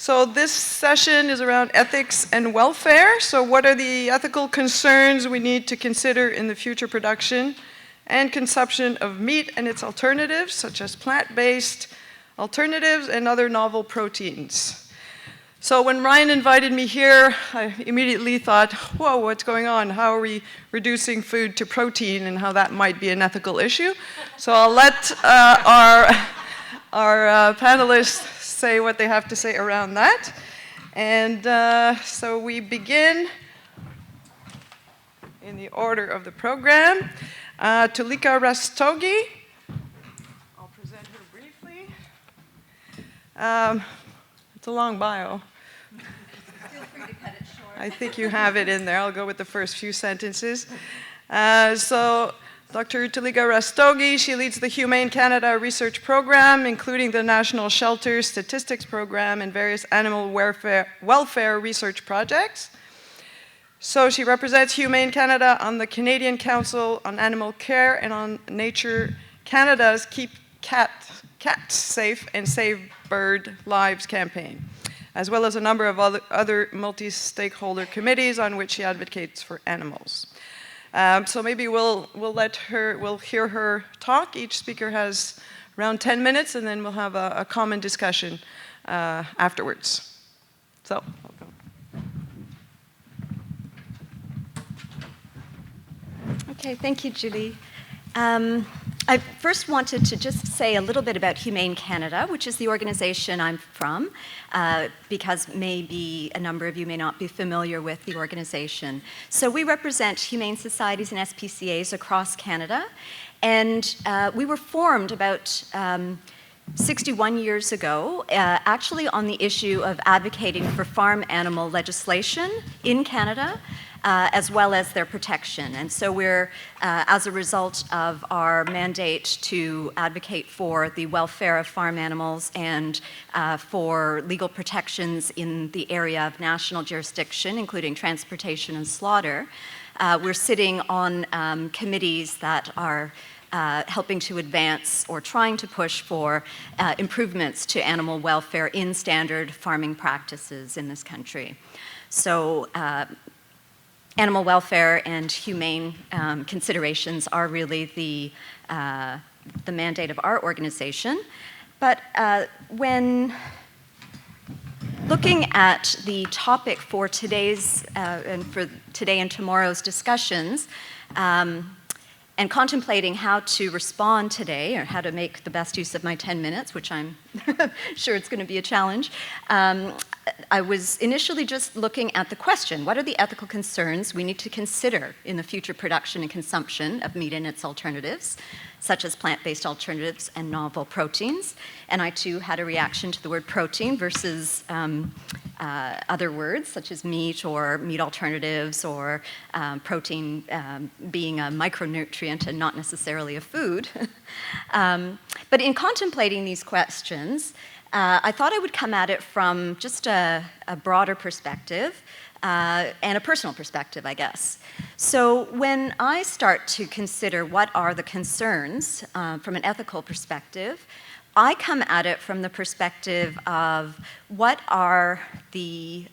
So this session is around ethics and welfare. So what are the ethical concerns we need to consider in the future production and consumption of meat and its alternatives, such as plant-based alternatives and other novel proteins? So when Ryan invited me here, I immediately thought, whoa, what's going on? How are we reducing food to protein and how that might be an ethical issue? So I'll let our panelists say what they have to say around that. And so we begin in the order of the program. Toolika Rastogi. I'll present her briefly. It's a long bio. Feel free to cut it short. I think you have it in there. I'll go with the first few sentences. So Dr. Toolika Rastogi, she leads the Humane Canada research program, including the National Shelter Statistics Program and various animal welfare research projects. So she represents Humane Canada on the Canadian Council on Animal Care and on Nature Canada's Keep Cats Safe and Save Bird Lives campaign, as well as a number of other multi-stakeholder committees on which she advocates for animals. So maybe we'll hear her talk. Each speaker has around 10 minutes, and then we'll have a common discussion afterwards. So, welcome. Okay, thank you, Julie. I first wanted to just say a little bit about Humane Canada, which is the organization I'm from, because maybe a number of you may not be familiar with the organization. So we represent humane societies and SPCAs across Canada, and we were formed about 61 years ago, actually on the issue of advocating for farm animal legislation in Canada, as well as their protection. And so we're, as a result of our mandate to advocate for the welfare of farm animals and for legal protections in the area of national jurisdiction, including transportation and slaughter, we're sitting on committees that are helping to advance or trying to push for improvements to animal welfare in standard farming practices in this country. So animal welfare and humane considerations are really the mandate of our organization. But when looking at the topic for today's and for today and tomorrow's discussions, and contemplating how to respond today, or how to make the best use of my 10 minutes, which I'm sure it's going to be a challenge, I was initially just looking at the question, what are the ethical concerns we need to consider in the future production and consumption of meat and its alternatives, such as plant-based alternatives and novel proteins? And I too had a reaction to the word protein versus other words, such as meat or meat alternatives, or protein being a micronutrient and not necessarily a food. But in contemplating these questions, I thought I would come at it from just a broader perspective and a personal perspective, I guess. So when I start to consider what are the concerns from an ethical perspective, I come at it from the perspective of what are the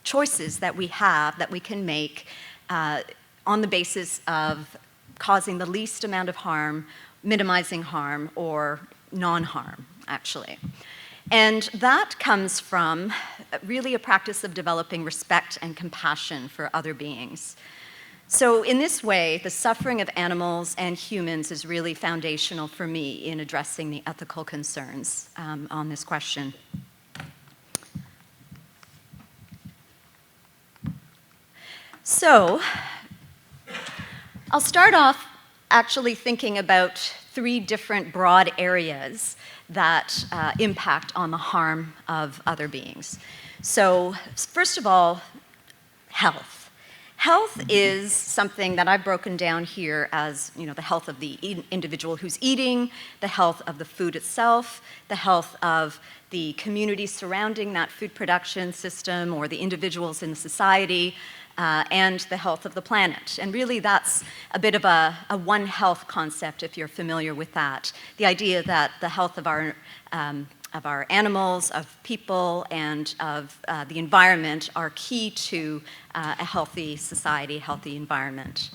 choices that we have that we can make on the basis of causing the least amount of harm, minimizing harm, or non-harm, actually. And that comes from really a practice of developing respect and compassion for other beings. So in this way, the suffering of animals and humans is really foundational for me in addressing the ethical concerns on this question. So I'll start off actually thinking about three different broad areas that impact on the harm of other beings. So first of all, health. Health is something that I've broken down here as, the health of the individual who's eating, the health of the food itself, the health of the community surrounding that food production system or the individuals in the society, and the health of the planet. And really that's a bit of a One Health concept, if you're familiar with that. The idea that the health of our our animals, of people, and of the environment are key to a healthy society, healthy environment.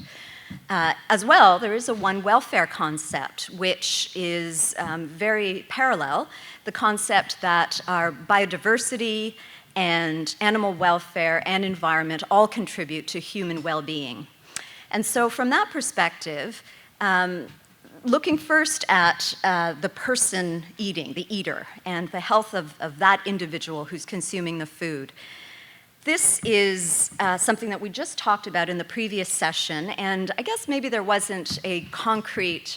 As well, there is a one welfare concept, which is very parallel, the concept that our biodiversity and animal welfare and environment all contribute to human well-being. And so from that perspective, looking first at the person eating, the eater, and the health of that individual who's consuming the food. This is something that we just talked about in the previous session, and I guess maybe there wasn't a concrete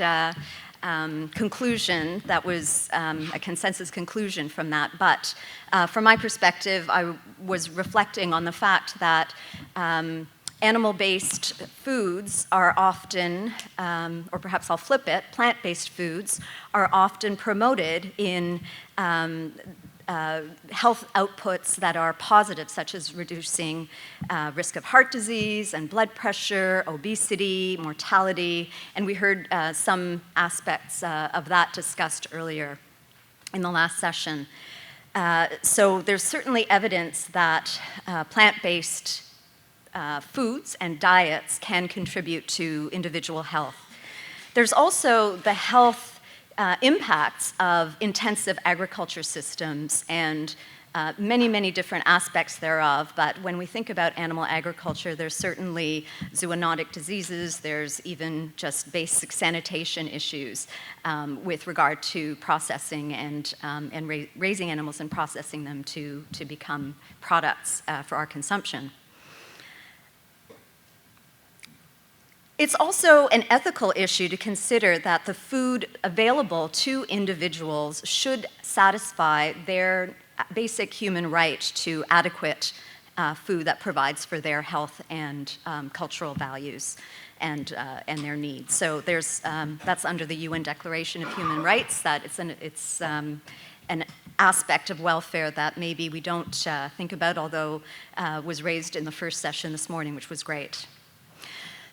conclusion that was a consensus conclusion from that, but from my perspective, I was reflecting on the fact that animal-based foods are often, or perhaps I'll flip it, plant-based foods are often promoted in health outputs that are positive, such as reducing risk of heart disease and blood pressure, obesity, mortality, and we heard some aspects of that discussed earlier in the last session. So there's certainly evidence that plant-based foods and diets can contribute to individual health. There's also the health impacts of intensive agriculture systems and many, many different aspects thereof. But when we think about animal agriculture, there's certainly zoonotic diseases, there's even just basic sanitation issues with regard to processing and raising animals and processing them to become products for our consumption. It's also an ethical issue to consider that the food available to individuals should satisfy their basic human right to adequate food that provides for their health and cultural values and their needs. So there's that's under the UN Declaration of Human Rights. That it's an aspect of welfare that maybe we don't think about, although was raised in the first session this morning, which was great.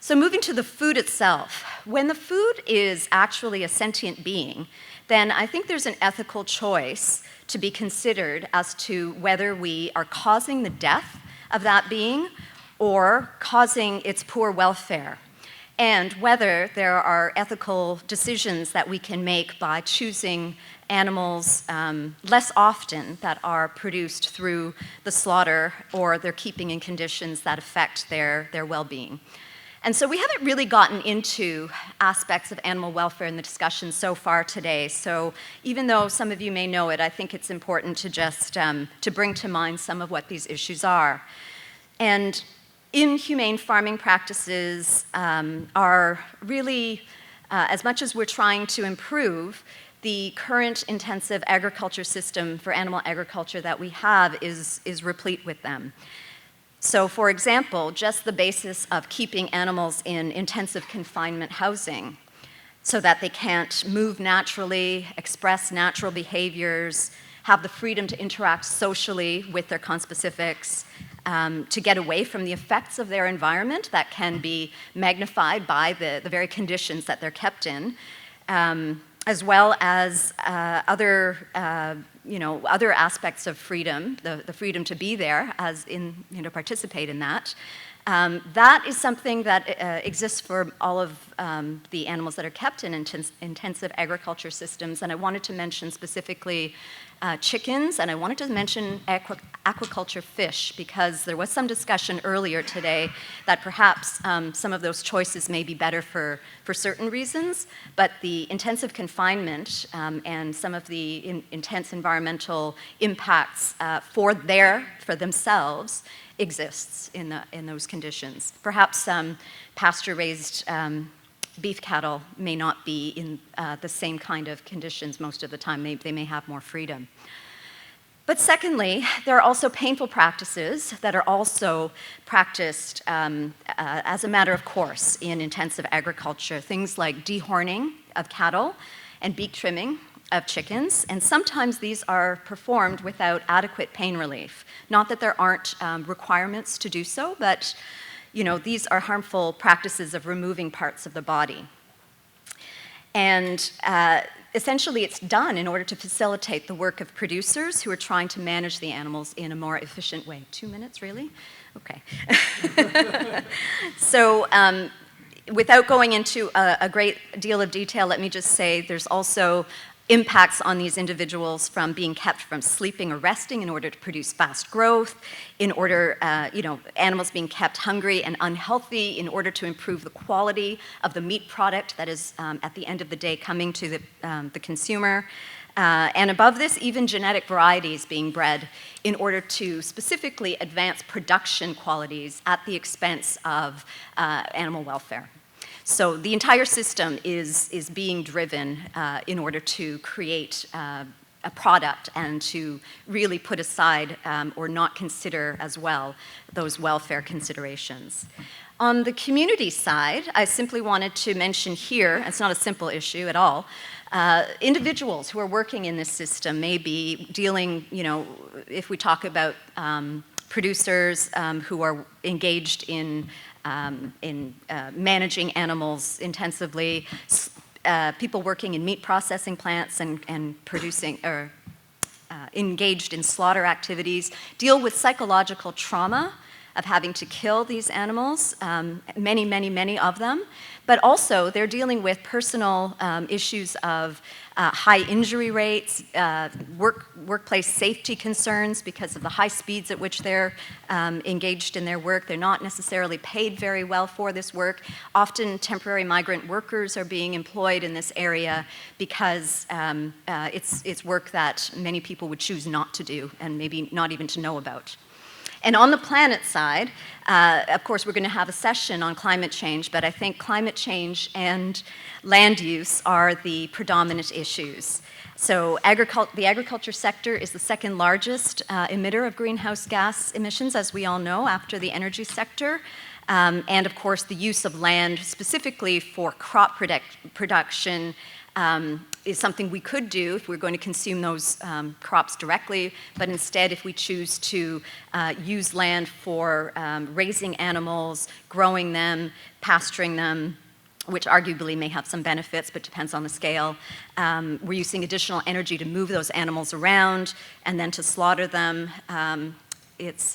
So moving to the food itself, when the food is actually a sentient being, then I think there's an ethical choice to be considered as to whether we are causing the death of that being or causing its poor welfare, and whether there are ethical decisions that we can make by choosing animals less often that are produced through the slaughter or they're keeping in conditions that affect their well-being. And so we haven't really gotten into aspects of animal welfare in the discussion so far today. So even though some of you may know it, I think it's important to just to bring to mind some of what these issues are. And inhumane farming practices are really, as much as we're trying to improve, the current intensive agriculture system for animal agriculture that we have is replete with them. So, for example, just the basis of keeping animals in intensive confinement housing so that they can't move naturally, express natural behaviors, have the freedom to interact socially with their conspecifics, to get away from the effects of their environment that can be magnified by the very conditions that they're kept in, as well as other aspects of freedom, the freedom to be there, as in, participate in that. That is something that exists for all of the animals that are kept in intensive agriculture systems, and I wanted to mention specifically chickens, and I wanted to mention aquaculture fish, because there was some discussion earlier today that perhaps some of those choices may be better for certain reasons, but the intensive confinement and some of the intense environmental impacts for themselves exists in those conditions. Perhaps pasture-raised beef cattle may not be in the same kind of conditions most of the time. They may have more freedom. But secondly, there are also painful practices that are also practiced as a matter of course in intensive agriculture. Things like dehorning of cattle and beak trimming of chickens, and sometimes these are performed without adequate pain relief. Not that there aren't requirements to do so, but these are harmful practices of removing parts of the body. And essentially, it's done in order to facilitate the work of producers who are trying to manage the animals in a more efficient way. 2 minutes, really? Okay. So, without going into a great deal of detail, let me just say there's also impacts on these individuals from being kept from sleeping or resting in order to produce fast growth, in order, animals being kept hungry and unhealthy in order to improve the quality of the meat product that is, at the end of the day, coming to the consumer. And above this, even genetic varieties being bred in order to specifically advance production qualities at the expense of animal welfare. So the entire system is being driven in order to create a product and to really put aside or not consider as well those welfare considerations. On the community side, I simply wanted to mention here, it's not a simple issue at all, individuals who are working in this system may be dealing, if we talk about producers who are engaged in managing animals intensively, people working in meat processing plants and producing or engaged in slaughter activities, deal with psychological trauma of having to kill these animals, many of them, but also they're dealing with personal issues of high injury rates, workplace safety concerns because of the high speeds at which they're engaged in their work. They're not necessarily paid very well for this work. Often temporary migrant workers are being employed in this area because it's work that many people would choose not to do and maybe not even to know about. And on the planet side, of course, we're going to have a session on climate change, but I think climate change and land use are the predominant issues. So the agriculture sector is the second largest emitter of greenhouse gas emissions, as we all know, after the energy sector. And of course, the use of land specifically for crop production is something we could do if we're going to consume those crops directly, but instead if we choose to use land for raising animals, growing them, pasturing them, which arguably may have some benefits, but depends on the scale. We're using additional energy to move those animals around and then to slaughter them. It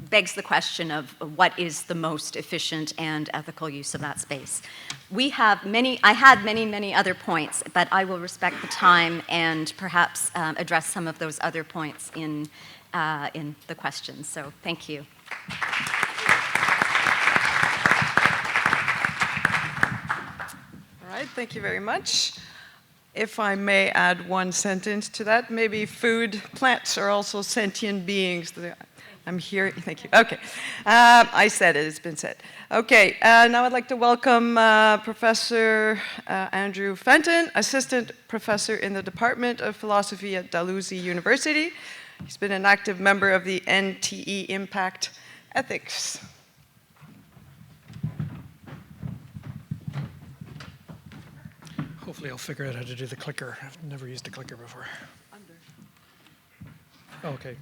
begs the question of what is the most efficient and ethical use of that space. I had many other points, but I will respect the time and perhaps address some of those other points in the questions. So thank you. All right, thank you very much. If I may add one sentence to that, maybe plants are also sentient beings. I'm here, thank you. Okay, I said it, it's been said. Okay, now I'd like to welcome Professor Andrew Fenton, Assistant Professor in the Department of Philosophy at Dalhousie University. He's been an active member of the NTE Impact Ethics. Hopefully I'll figure out how to do the clicker. I've never used a clicker before. Oh, okay,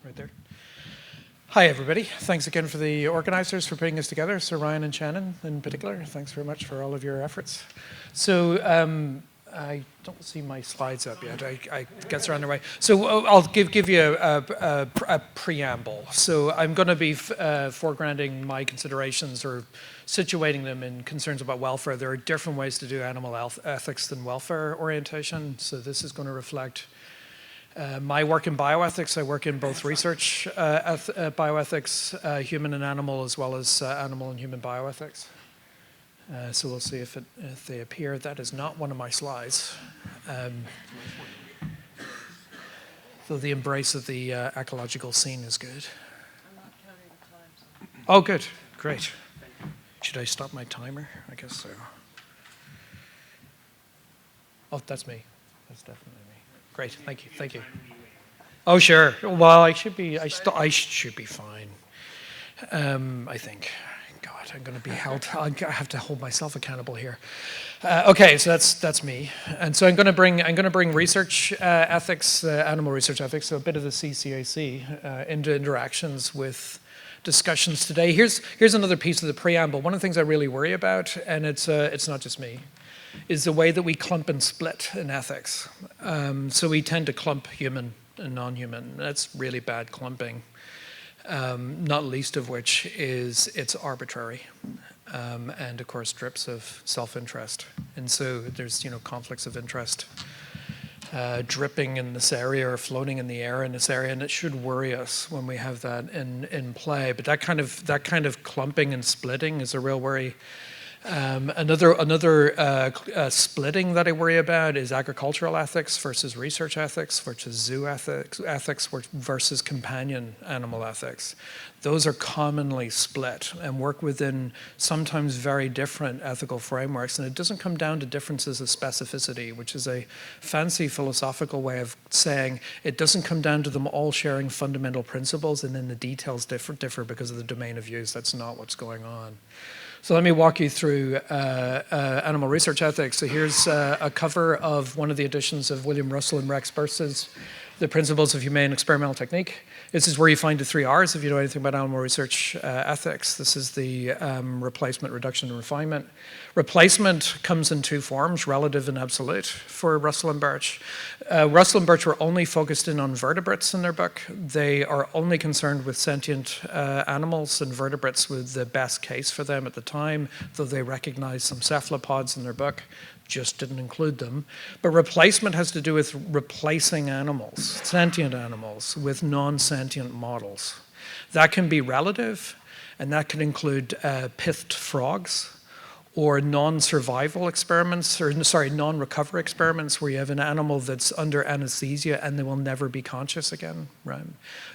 right there. Hi, everybody. Thanks again for the organizers for putting this together, Sir Ryan and Shannon in particular. Thanks very much for all of your efforts. So I don't see my slides up yet. I guess they're on their way. So I'll give you a preamble. So I'm going to be foregrounding my considerations or situating them in concerns about welfare. There are different ways to do animal health ethics than welfare orientation. So this is going to reflect my work in bioethics. I work in both research bioethics, human and animal, as well as animal and human bioethics. So we'll see if they appear. That is not one of my slides. Though the embrace of the ecological scene is good. I'm not counting the times. Oh, good. Great. Should I stop my timer? I guess so. Oh, that's me. That's definitely me. Great. Thank you. Thank you. Oh, sure. Well, I should be fine. I think. God, I'm going to be held. I have to hold myself accountable here. Okay, so that's me, and so I'm going to bring research ethics, animal research ethics, so a bit of the CCAC into interactions with discussions today. Here's another piece of the preamble. One of the things I really worry about, and it's not just me, is the way that we clump and split in ethics. So we tend to clump human and non-human. That's really bad clumping, not least of which is it's arbitrary. And of course drips of self-interest. And so there's conflicts of interest dripping in this area or floating in the air in this area, and it should worry us when we have that in play. But that kind of clumping and splitting is a real worry. Another splitting that I worry about is agricultural ethics versus research ethics versus zoo ethics versus companion animal ethics. Those are commonly split and work within sometimes very different ethical frameworks. And it doesn't come down to differences of specificity, which is a fancy philosophical way of saying it doesn't come down to them all sharing fundamental principles and then the details differ because of the domain of use. That's not what's going on. So let me walk you through animal research ethics. So here's a cover of one of the editions of William Russell and Rex Burst's The Principles of Humane Experimental Technique. This is where you find the 3 R's if you know anything about animal research ethics. This is the replacement, reduction, and refinement. Replacement comes in 2 forms, relative and absolute, for Russell and Birch. Russell and Birch were only focused in on vertebrates in their book. They are only concerned with sentient animals, and vertebrates were the best case for them at the time, though they recognized some cephalopods in their book, just didn't include them. But replacement has to do with replacing animals, sentient animals, with non-sentient models. That can be relative, and that can include pithed frogs, or non-survival experiments, or non-recover experiments where you have an animal that's under anesthesia and they will never be conscious again, right?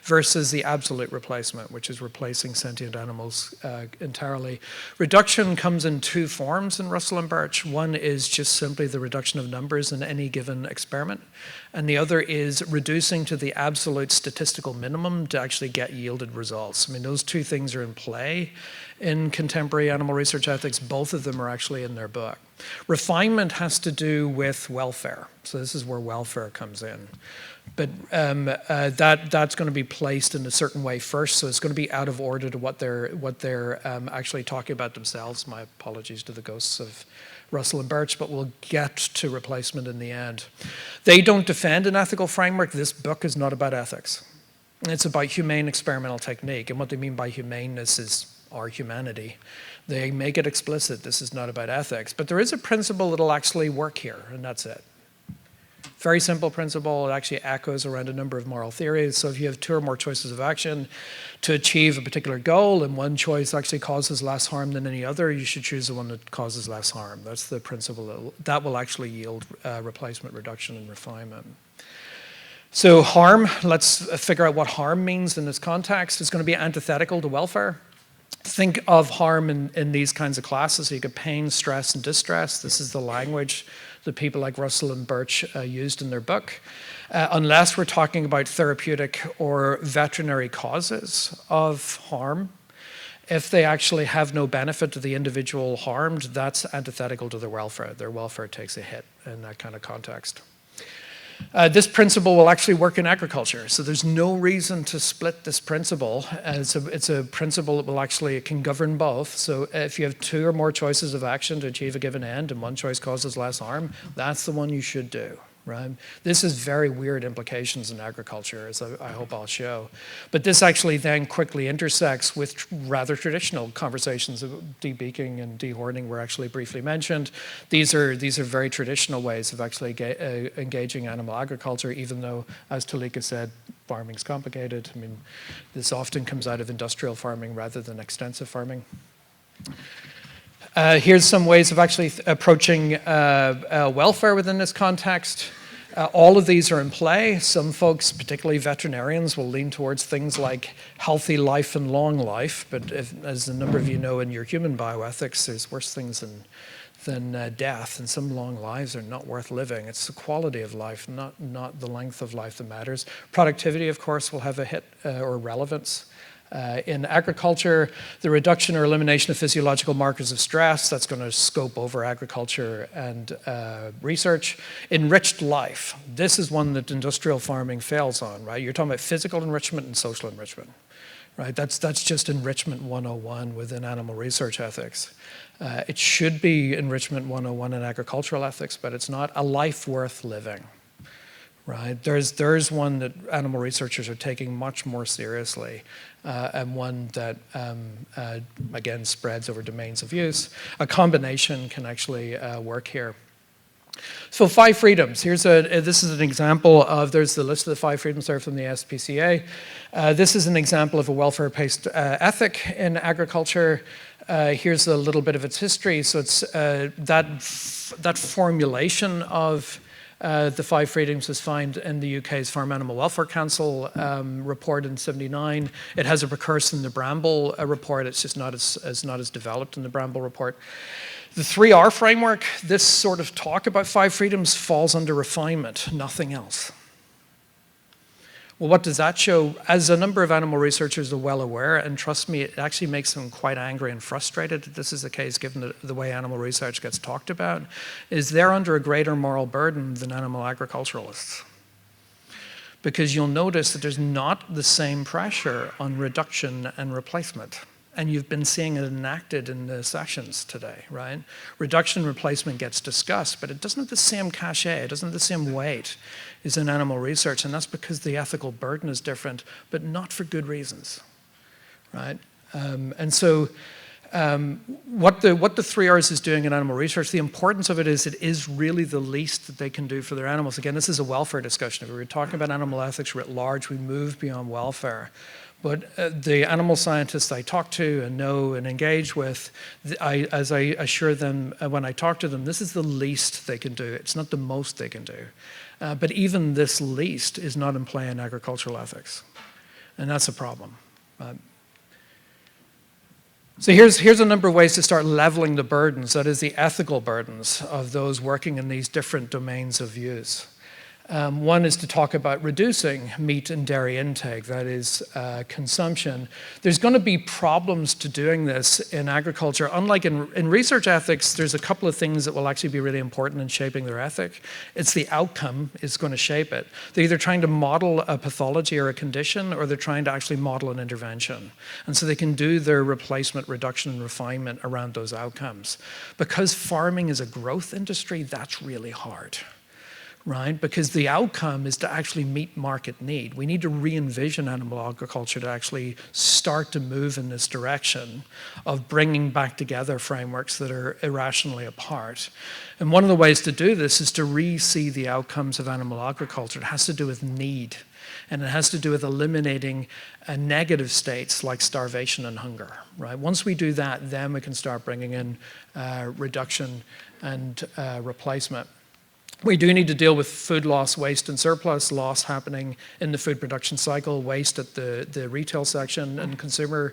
Versus the absolute replacement, which is replacing sentient animals entirely. Reduction comes in 2 forms in Russell and Birch. One is just simply the reduction of numbers in any given experiment, and the other is reducing to the absolute statistical minimum to actually get yielded results. I mean, those 2 things are in play in contemporary animal research ethics. Both of them are actually in their book. Refinement has to do with welfare. So this is where welfare comes in. But that's going to be placed in a certain way first, so it's going to be out of order to what they're actually talking about themselves. My apologies to the ghosts of Russell and Birch, but we'll get to replacement in the end. They don't defend an ethical framework. This book is not about ethics. It's about humane experimental technique, and what they mean by humaneness is our humanity. They make it explicit, this is not about ethics, but there is a principle that'll actually work here, and that's it. Very simple principle. It actually echoes around a number of moral theories. So if you have 2 or more choices of action to achieve a particular goal, and one choice actually causes less harm than any other, you should choose the one that causes less harm. That's the principle that will actually yield replacement, reduction, and refinement. So harm, let's figure out what harm means in this context. It's going to be antithetical to welfare. Think of harm in these kinds of classes. So you get pain, stress, and distress. This is the language that people like Russell and Birch used in their book. Unless we're talking about therapeutic or veterinary causes of harm, if they actually have no benefit to the individual harmed, that's antithetical to their welfare. Their welfare takes a hit in that kind of context. This principle will actually work in agriculture, so there's no reason to split this principle. It's a principle that will actually, it can govern both. So if you have 2 or more choices of action to achieve a given end and one choice causes less harm, that's the one you should do, right? This is very weird implications in agriculture, as I hope I'll show. But this actually then quickly intersects with rather traditional conversations of debeaking and dehorning were actually briefly mentioned. These are very traditional ways of actually engaging animal agriculture, even though, as Toolika said, farming's complicated. I mean, this often comes out of industrial farming rather than extensive farming. Here's some ways of actually approaching welfare within this context. All of these are in play. Some folks, particularly veterinarians, will lean towards things like healthy life and long life, but as a number of you know in your human bioethics, there's worse things than death, and some long lives are not worth living. It's the quality of life, not the length of life that matters. Productivity, of course, will have a hit or relevance. In agriculture, the reduction or elimination of physiological markers of stress, that's going to scope over agriculture and research. Enriched life, this is one that industrial farming fails on, right? You're talking about physical enrichment and social enrichment. right? That's just Enrichment 101 within animal research ethics. It should be Enrichment 101 in agricultural ethics, but it's not. A life worth living, right? There's one that animal researchers are taking much more seriously, and one that, again, spreads over domains of use. A combination can actually work here. So 5 freedoms. This is an example of, there's the list of the 5 freedoms there from the SPCA. This is an example of a welfare-based ethic in agriculture. Here's a little bit of its history. So it's that formulation of the 5 freedoms was found in the UK's Farm Animal Welfare Council report in '79. It has a precursor in the Bramble report. It's just not as developed in the Bramble report. The 3R framework, this sort of talk about 5 freedoms falls under refinement, nothing else. Well, what does that show? As a number of animal researchers are well aware, and trust me, it actually makes them quite angry and frustrated that this is the case given the way animal research gets talked about, is they're under a greater moral burden than animal agriculturalists. Because you'll notice that there's not the same pressure on reduction and replacement. And you've been seeing it enacted in the sessions today, right? Reduction and replacement gets discussed, but it doesn't have the same cachet, it doesn't have the same weight as in animal research, and that's because the ethical burden is different, but not for good reasons, right? And so what the 3Rs is doing in animal research, the importance of it is really the least that they can do for their animals. Again, this is a welfare discussion. If we were talking about animal ethics writ large, we move beyond welfare. But the animal scientists I talk to and know and engage with, as I assure them when I talk to them, this is the least they can do. It's not the most they can do. But even this least is not in play in agricultural ethics. And that's a problem. So here's a number of ways to start leveling the burdens, that is the ethical burdens of those working in these different domains of use. One is to talk about reducing meat and dairy intake, that is consumption. There's going to be problems to doing this in agriculture. Unlike in research ethics, there's a couple of things that will actually be really important in shaping their ethic. It's the outcome is going to shape it. They're either trying to model a pathology or a condition, or they're trying to actually model an intervention. And so they can do their replacement, reduction, and refinement around those outcomes. Because farming is a growth industry, that's really hard. Right? Because the outcome is to actually meet market need. We need to re-envision animal agriculture to actually start to move in this direction of bringing back together frameworks that are irrationally apart. And one of the ways to do this is to re-see the outcomes of animal agriculture. It has to do with need. And it has to do with eliminating negative states like starvation and hunger. Right? Once we do that, then we can start bringing in reduction and replacement. We do need to deal with food loss, waste, and surplus, loss happening in the food production cycle, waste at the retail section, and consumer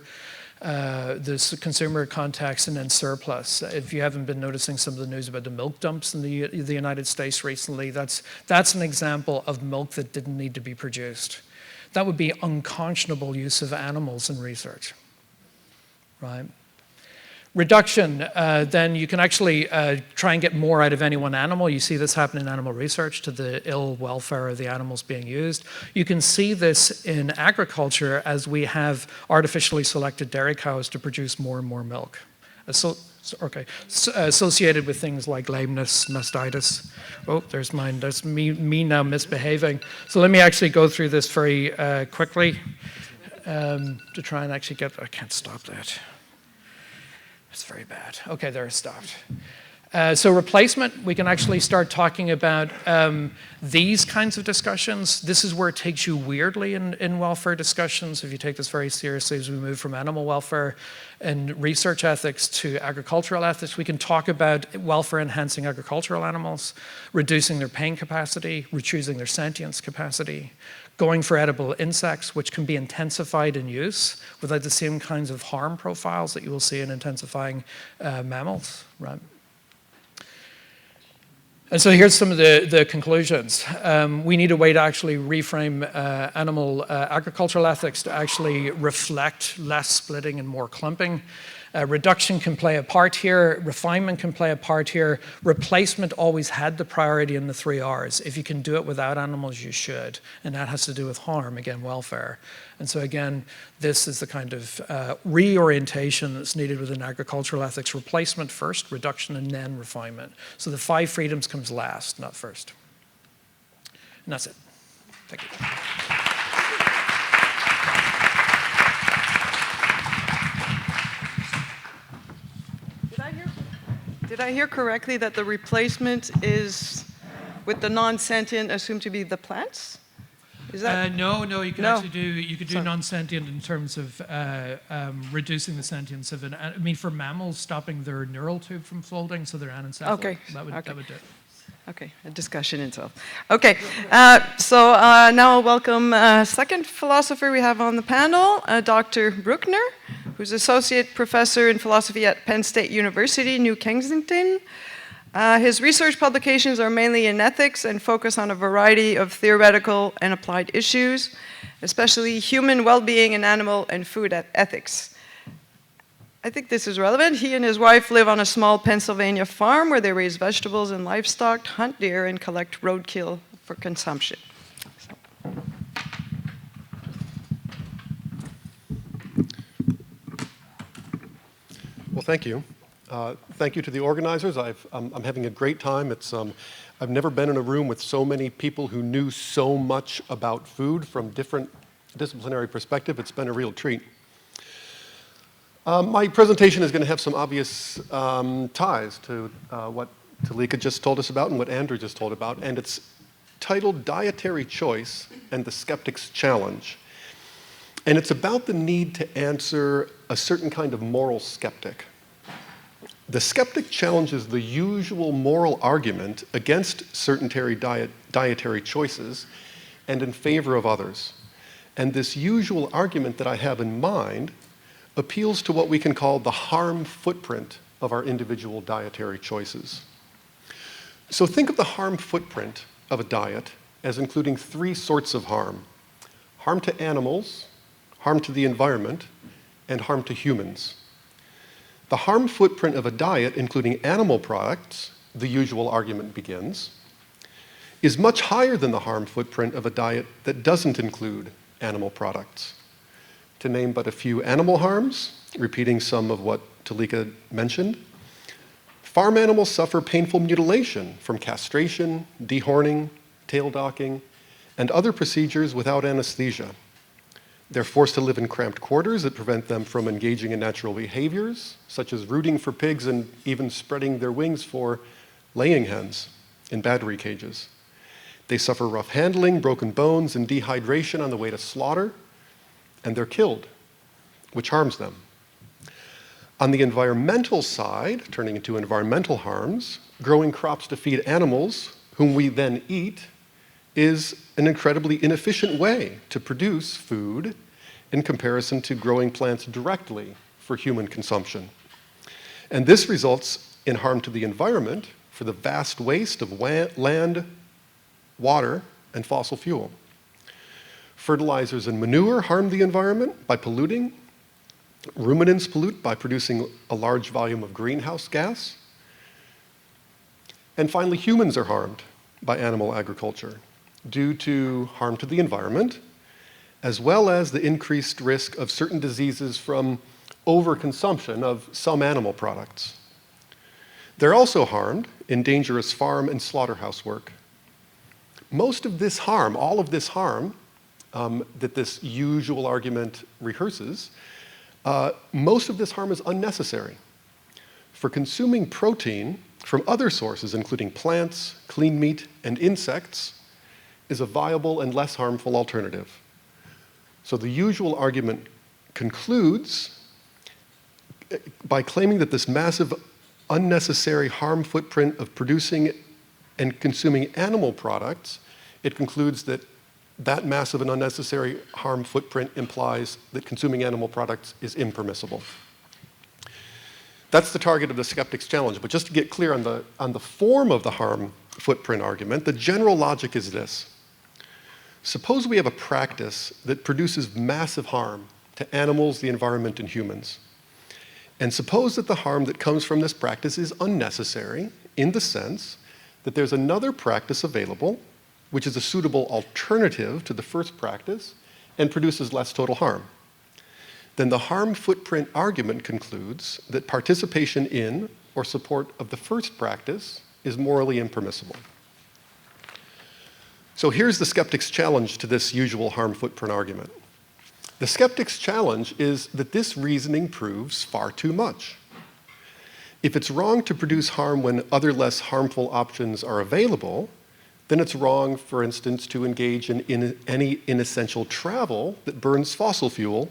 context, and then surplus. If you haven't been noticing some of the news about the milk dumps in the United States recently, that's an example of milk that didn't need to be produced. That would be unconscionable use of animals in research, right? Reduction, then you can actually try and get more out of any one animal. You see this happen in animal research to the ill welfare of the animals being used. You can see this in agriculture as we have artificially selected dairy cows to produce more and more milk. Associated with things like lameness, mastitis. Oh, there's mine. That's me now misbehaving. So let me actually go through this very quickly to try and actually get, I can't stop that. It's very bad. Okay, there, it stopped. So replacement, we can actually start talking about these kinds of discussions. This is where it takes you weirdly in welfare discussions. If you take this very seriously, as we move from animal welfare and research ethics to agricultural ethics, we can talk about welfare-enhancing agricultural animals, reducing their pain capacity, reducing their sentience capacity, going for edible insects, which can be intensified in use without the same kinds of harm profiles that you will see in intensifying mammals, right? And so here's some of the conclusions. We need a way to actually reframe animal agricultural ethics to actually reflect less splitting and more clumping. Reduction can play a part here, refinement can play a part here, replacement always had the priority in the 3 Rs. If you can do it without animals, you should, and that has to do with harm, again, welfare. And so again, this is the kind of reorientation that's needed within agricultural ethics. Replacement first, reduction, and then refinement. So the 5 freedoms comes last, not first. And that's it. Thank you. Did I hear correctly that the replacement is with the non-sentient assumed to be the plants? Is that no, you could No. actually do non-sentient in terms of reducing the sentience of an. I mean, for mammals, stopping their neural tube from folding, so they're anencephalic. Okay. That would do it. Okay, a discussion itself. Okay, so now I'll welcome second philosopher we have on the panel, Dr. Bruckner, who's associate professor in philosophy at Penn State University, New Kensington. His research publications are mainly in ethics and focus on a variety of theoretical and applied issues, especially human well-being and animal and food ethics. I think this is relevant. He and his wife live on a small Pennsylvania farm where they raise vegetables and livestock, hunt deer, and collect roadkill for consumption. So. Well, thank you. Thank you to the organizers. I'm having a great time. I've never been in a room with so many people who knew so much about food from different disciplinary perspectives. It's been a real treat. My presentation is going to have some obvious ties to what Toolika just told us about and what Andrew just told about, and it's titled Dietary Choice and the Skeptic's Challenge. And it's about the need to answer a certain kind of moral skeptic. The skeptic challenges the usual moral argument against certain dietary choices and in favor of others. And this usual argument that I have in mind appeals to what we can call the harm footprint of our individual dietary choices. So think of the harm footprint of a diet as including 3 sorts of harm: harm to animals, harm to the environment, and harm to humans. The harm footprint of a diet, including animal products, the usual argument begins, is much higher than the harm footprint of a diet that doesn't include animal products. To name but a few animal harms, repeating some of what Toolika mentioned, farm animals suffer painful mutilation from castration, dehorning, tail docking, and other procedures without anesthesia. They're forced to live in cramped quarters that prevent them from engaging in natural behaviors, such as rooting for pigs and even spreading their wings for laying hens in battery cages. They suffer rough handling, broken bones, and dehydration on the way to slaughter, and they're killed, which harms them. On the environmental side, turning into environmental harms, growing crops to feed animals, whom we then eat, is an incredibly inefficient way to produce food in comparison to growing plants directly for human consumption. And this results in harm to the environment for the vast waste of land, water, and fossil fuel. Fertilizers and manure harm the environment by polluting. Ruminants pollute by producing a large volume of greenhouse gas. And finally, humans are harmed by animal agriculture due to harm to the environment, as well as the increased risk of certain diseases from overconsumption of some animal products. They're also harmed in dangerous farm and slaughterhouse work. Most of this harm, all of this harm, that this usual argument rehearses, most of this harm is unnecessary. For consuming protein from other sources, including plants, clean meat, and insects, is a viable and less harmful alternative. So the usual argument concludes by claiming that this massive unnecessary harm footprint of producing and consuming animal products, it concludes that that massive and unnecessary harm footprint implies that consuming animal products is impermissible. That's the target of the skeptic's challenge. But just to get clear on the form of the harm footprint argument, the general logic is this. Suppose we have a practice that produces massive harm to animals, the environment, and humans. and suppose that the harm that comes from this practice is unnecessary in the sense that there's another practice available which is a suitable alternative to the first practice and produces less total harm. Then the harm footprint argument concludes that participation in or support of the first practice is morally impermissible. So here's the skeptic's challenge to this usual harm footprint argument. The skeptic's challenge is that this reasoning proves far too much. If it's wrong to produce harm when other less harmful options are available, then it's wrong, for instance, to engage in any inessential travel that burns fossil fuel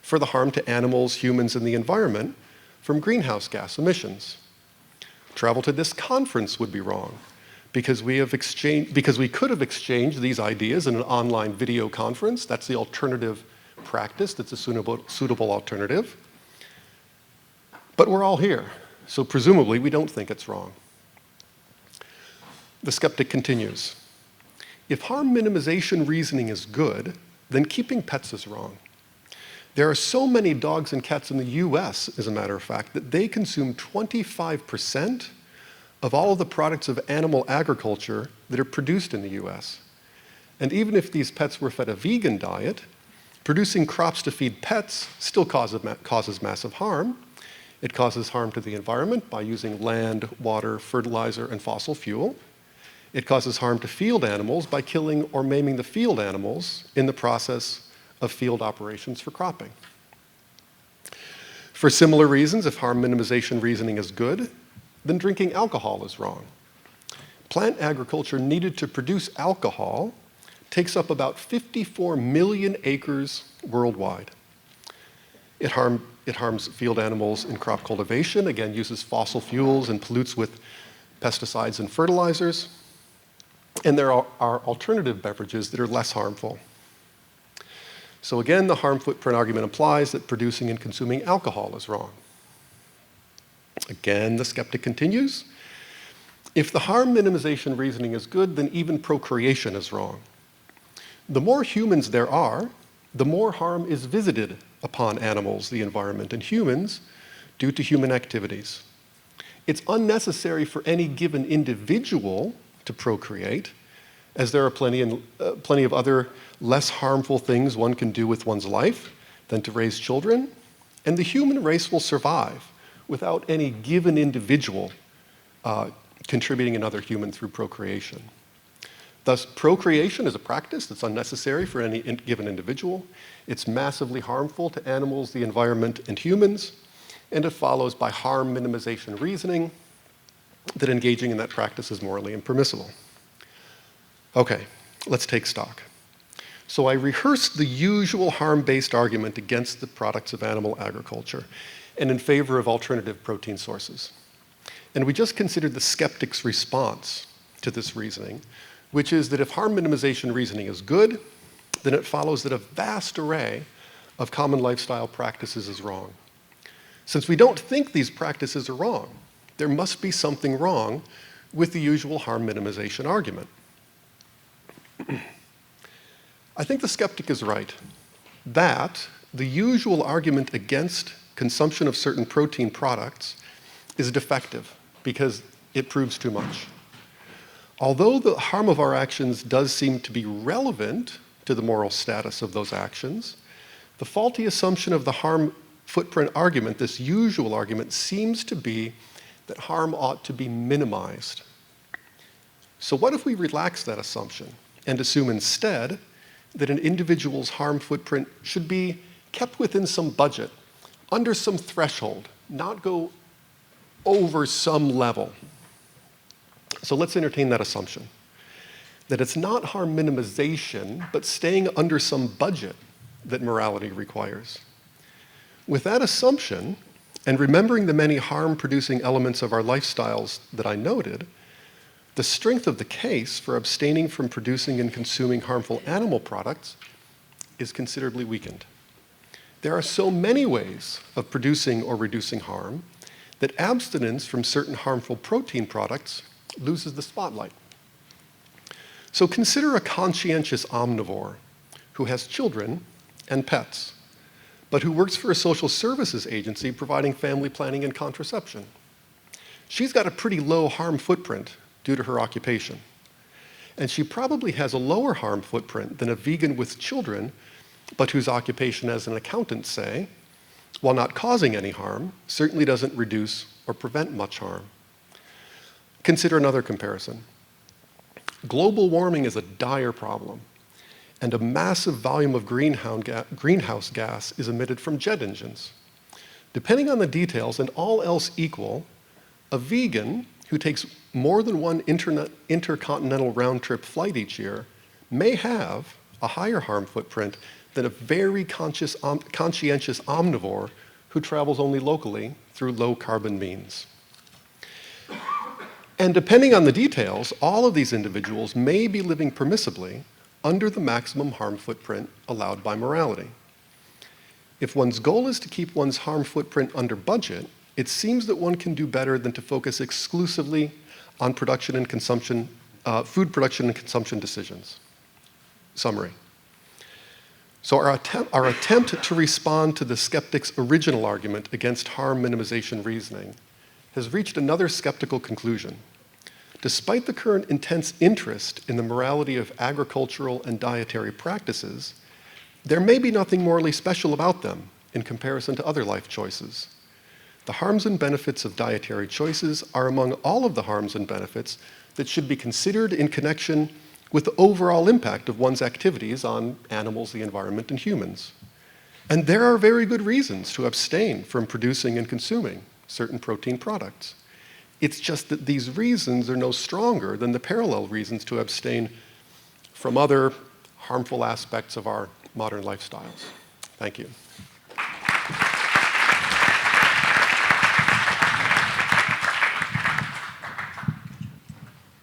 for the harm to animals, humans, and the environment from greenhouse gas emissions. Travel to this conference would be wrong because we could have exchanged these ideas in an online video conference. That's the alternative practice that's a suitable alternative. But we're all here, so presumably we don't think it's wrong. The skeptic continues, if harm minimization reasoning is good, then keeping pets is wrong. There are so many dogs and cats in the US, as a matter of fact, that they consume 25% of all of the products of animal agriculture that are produced in the US. And even if these pets were fed a vegan diet, producing crops to feed pets still causes massive harm. It causes harm to the environment by using land, water, fertilizer, and fossil fuel. It causes harm to field animals by killing or maiming the field animals in the process of field operations for cropping. For similar reasons, if harm minimization reasoning is good, then drinking alcohol is wrong. Plant agriculture needed to produce alcohol takes up about 54 million acres worldwide. It harms field animals in crop cultivation, again, uses fossil fuels and pollutes with pesticides and fertilizers. And there are alternative beverages that are less harmful. So again, the harm footprint argument implies that producing and consuming alcohol is wrong. Again, the skeptic continues, if the harm minimization reasoning is good, then even procreation is wrong. The more humans there are, the more harm is visited upon animals, the environment, and humans due to human activities. It's unnecessary for any given individual to procreate, as there are plenty of other less harmful things one can do with one's life than to raise children, and the human race will survive without any given individual contributing another human through procreation. Thus, procreation is a practice that's unnecessary for any given individual. It's massively harmful to animals, the environment, and humans, and it follows by harm minimization reasoning that engaging in that practice is morally impermissible. Okay, let's take stock. So I rehearsed the usual harm-based argument against the products of animal agriculture and in favor of alternative protein sources. And we just considered the skeptic's response to this reasoning, which is that if harm minimization reasoning is good, then it follows that a vast array of common lifestyle practices is wrong. Since we don't think these practices are wrong, there must be something wrong with the usual harm minimization argument. I think the skeptic is right that the usual argument against consumption of certain protein products is defective because it proves too much. Although the harm of our actions does seem to be relevant to the moral status of those actions, the faulty assumption of the harm footprint argument, this usual argument, seems to be that harm ought to be minimized. So what if we relax that assumption and assume instead that an individual's harm footprint should be kept within some budget, under some threshold, not go over some level? So let's entertain that assumption, that it's not harm minimization, but staying under some budget that morality requires. With that assumption, and remembering the many harm-producing elements of our lifestyles that I noted, the strength of the case for abstaining from producing and consuming harmful animal products is considerably weakened. There are so many ways of producing or reducing harm that abstinence from certain harmful protein products loses the spotlight. So consider a conscientious omnivore who has children and pets, but who works for a social services agency providing family planning and contraception. She's got a pretty low harm footprint due to her occupation. And she probably has a lower harm footprint than a vegan with children, but whose occupation as an accountant, say, while not causing any harm, certainly doesn't reduce or prevent much harm. Consider another comparison. Global warming is a dire problem, and a massive volume of greenhouse gas is emitted from jet engines. Depending on the details and all else equal, a vegan who takes more than one intercontinental round-trip flight each year may have a higher harm footprint than a very conscientious omnivore who travels only locally through low-carbon means. And depending on the details, all of these individuals may be living permissibly under the maximum harm footprint allowed by morality. If one's goal is to keep one's harm footprint under budget, it seems that one can do better than to focus exclusively on production and consumption, food production and consumption decisions. Summary. So our attempt to respond to the skeptic's original argument against harm minimization reasoning has reached another skeptical conclusion. Despite the current intense interest in the morality of agricultural and dietary practices, there may be nothing morally special about them in comparison to other life choices. The harms and benefits of dietary choices are among all of the harms and benefits that should be considered in connection with the overall impact of one's activities on animals, the environment, and humans. And there are very good reasons to abstain from producing and consuming certain protein products. It's just that these reasons are no stronger than the parallel reasons to abstain from other harmful aspects of our modern lifestyles. Thank you.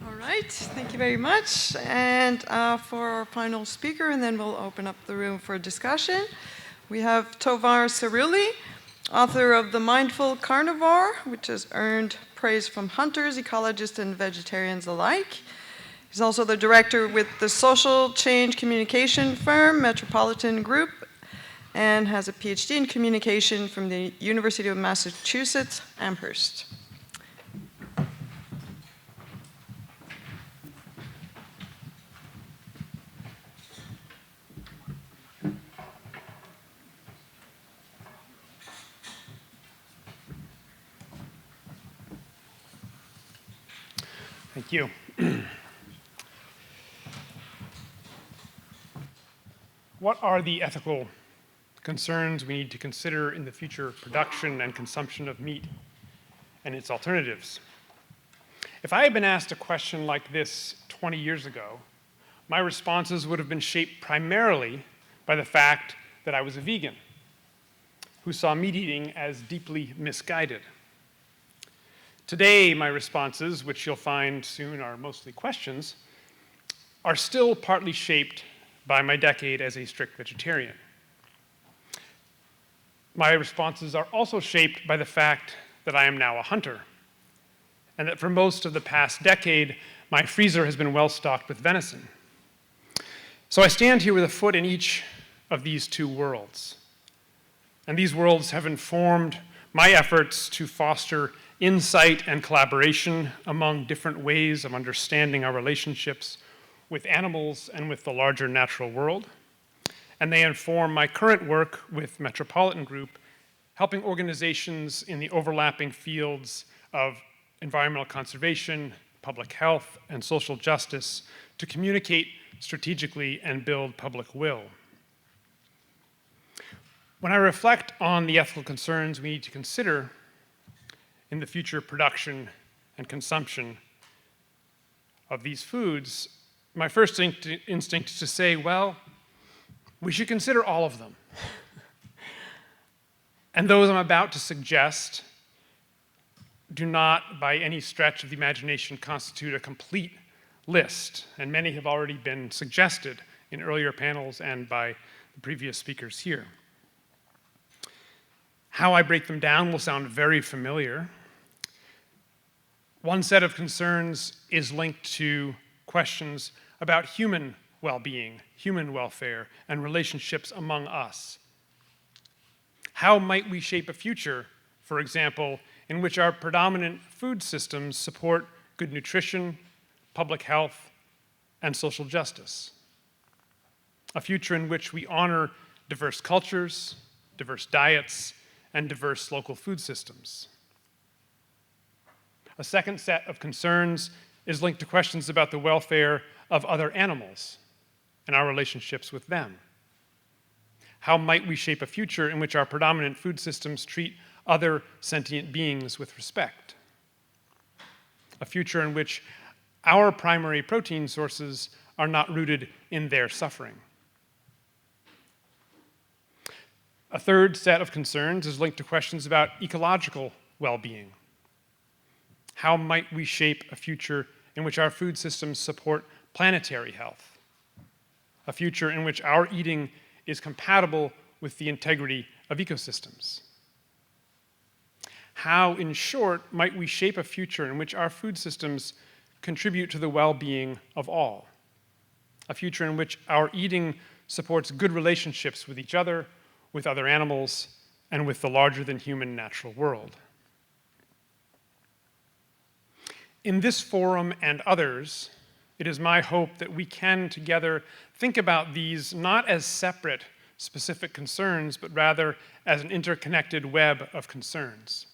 All right, thank you very much. And for our final speaker, and then we'll open up the room for discussion, we have Tovar Cerulli, author of The Mindful Carnivore, which has earned praise from hunters, ecologists, and vegetarians alike. He's also the director with the social change communication firm, Metropolitan Group, and has a PhD in communication from the University of Massachusetts, Amherst. Thank you. What are the ethical concerns we need to consider in the future production and consumption of meat and its alternatives? If I had been asked a question like this 20 years ago, my responses would have been shaped primarily by the fact that I was a vegan who saw meat eating as deeply misguided. Today, my responses, which you'll find soon are mostly questions, are still partly shaped by my decade as a strict vegetarian. My responses are also shaped by the fact that I am now a hunter, and that for most of the past decade, my freezer has been well stocked with venison. So I stand here with a foot in each of these two worlds. And these worlds have informed my efforts to foster insight and collaboration among different ways of understanding our relationships with animals and with the larger natural world. And they inform my current work with Metropolitan Group, helping organizations in the overlapping fields of environmental conservation, public health, and social justice to communicate strategically and build public will. When I reflect on the ethical concerns we need to consider in the future production and consumption of these foods, my first instinct is to say, well, we should consider all of them. And those I'm about to suggest do not, by any stretch of the imagination, constitute a complete list, and many have already been suggested in earlier panels and by the previous speakers here. How I break them down will sound very familiar. One set of concerns is linked to questions about human well-being, human welfare, and relationships among us. How might we shape a future, for example, in which our predominant food systems support good nutrition, public health, and social justice? A future in which we honor diverse cultures, diverse diets, and diverse local food systems. A second set of concerns is linked to questions about the welfare of other animals and our relationships with them. How might we shape a future in which our predominant food systems treat other sentient beings with respect? A future in which our primary protein sources are not rooted in their suffering. A third set of concerns is linked to questions about ecological well-being. How might we shape a future in which our food systems support planetary health? A future in which our eating is compatible with the integrity of ecosystems? How, in short, might we shape a future in which our food systems contribute to the well-being of all? A future in which our eating supports good relationships with each other, with other animals, and with the larger-than-human natural world. In this forum and others, it is my hope that we can together think about these not as separate, specific concerns, but rather as an interconnected web of concerns.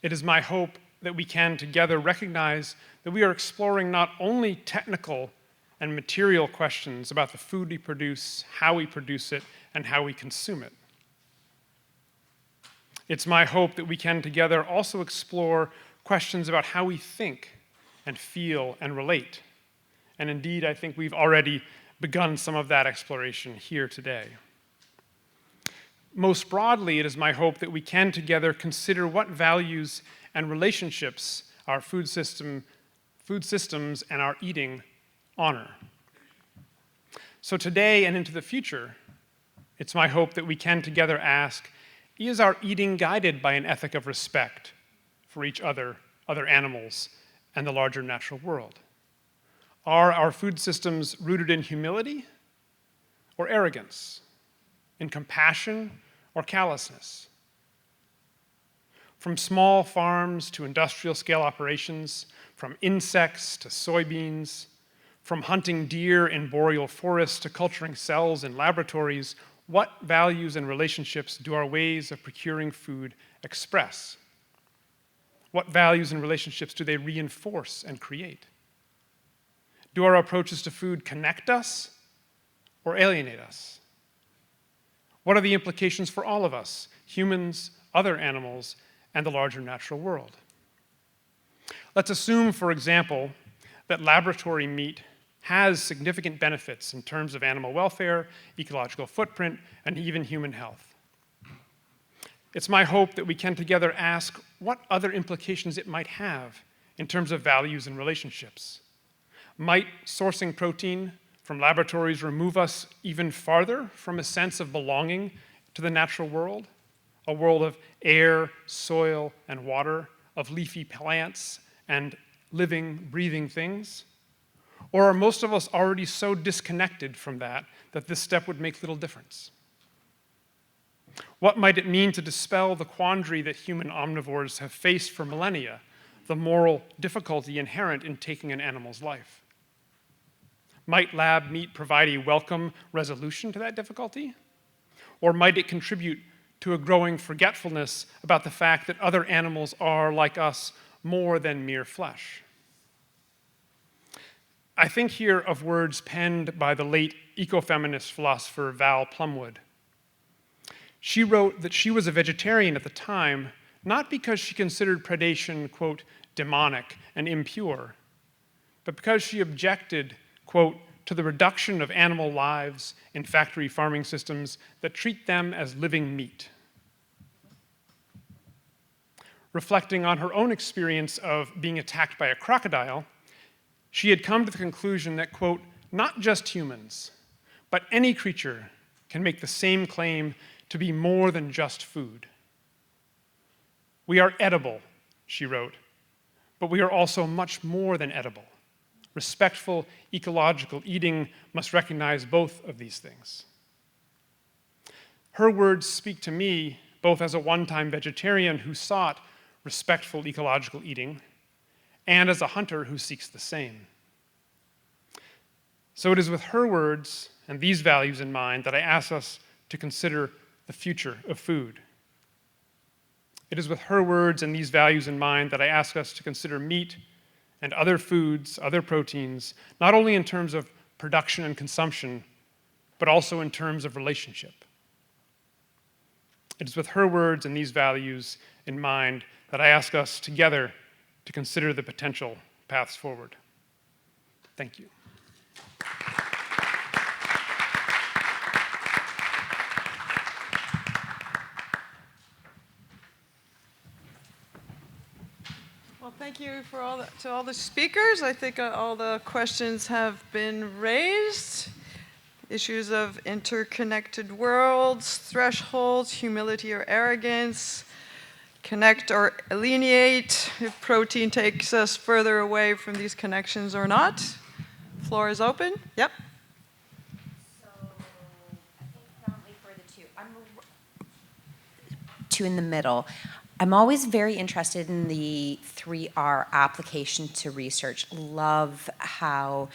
It is my hope that we can together recognize that we are exploring not only technical and material questions about the food we produce, how we produce it, and how we consume it. It's my hope that we can together also explore questions about how we think and feel and relate. And indeed, I think we've already begun some of that exploration here today. Most broadly, it is my hope that we can together consider what values and relationships our food systems and our eating honor. So today and into the future, it's my hope that we can together ask, is our eating guided by an ethic of respect for each other animals, and the larger natural world? Are our food systems rooted in humility or arrogance, in compassion or callousness? From small farms to industrial scale operations, from insects to soybeans, from hunting deer in boreal forests to culturing cells in laboratories, what values and relationships do our ways of procuring food express? What values and relationships do they reinforce and create? Do our approaches to food connect us or alienate us? What are the implications for all of us, humans, other animals, and the larger natural world? Let's assume, for example, that laboratory meat has significant benefits in terms of animal welfare, ecological footprint, and even human health. It's my hope that we can together ask what other implications it might have in terms of values and relationships. Might sourcing protein from laboratories remove us even farther from a sense of belonging to the natural world, a world of air, soil, and water, of leafy plants and living, breathing things? Or are most of us already so disconnected from that this step would make little difference? What might it mean to dispel the quandary that human omnivores have faced for millennia, the moral difficulty inherent in taking an animal's life? Might lab meat provide a welcome resolution to that difficulty? Or might it contribute to a growing forgetfulness about the fact that other animals are, like us, more than mere flesh? I think here of words penned by the late ecofeminist philosopher Val Plumwood. She wrote that she was a vegetarian at the time, not because she considered predation, quote, demonic and impure, but because she objected, quote, to the reduction of animal lives in factory farming systems that treat them as living meat. Reflecting on her own experience of being attacked by a crocodile, she had come to the conclusion that, quote, not just humans, but any creature can make the same claim to be more than just food. We are edible, she wrote, but we are also much more than edible. Respectful, ecological eating must recognize both of these things. Her words speak to me both as a one-time vegetarian who sought respectful ecological eating and as a hunter who seeks the same. So it is with her words and these values in mind that I ask us to consider the future of food. It is with her words and these values in mind that I ask us to consider meat and other foods, other proteins, not only in terms of production and consumption, but also in terms of relationship. It is with her words and these values in mind that I ask us together to consider the potential paths forward. Thank you. Well, thank you for to all the speakers. I think all the questions have been raised. Issues of interconnected worlds, thresholds, humility or arrogance, connect or alienate, if protein takes us further away from these connections or not. Floor is open. Yep. So I think predominantly for the two. Two in the middle. I'm always very interested in the 3R application to research. Love how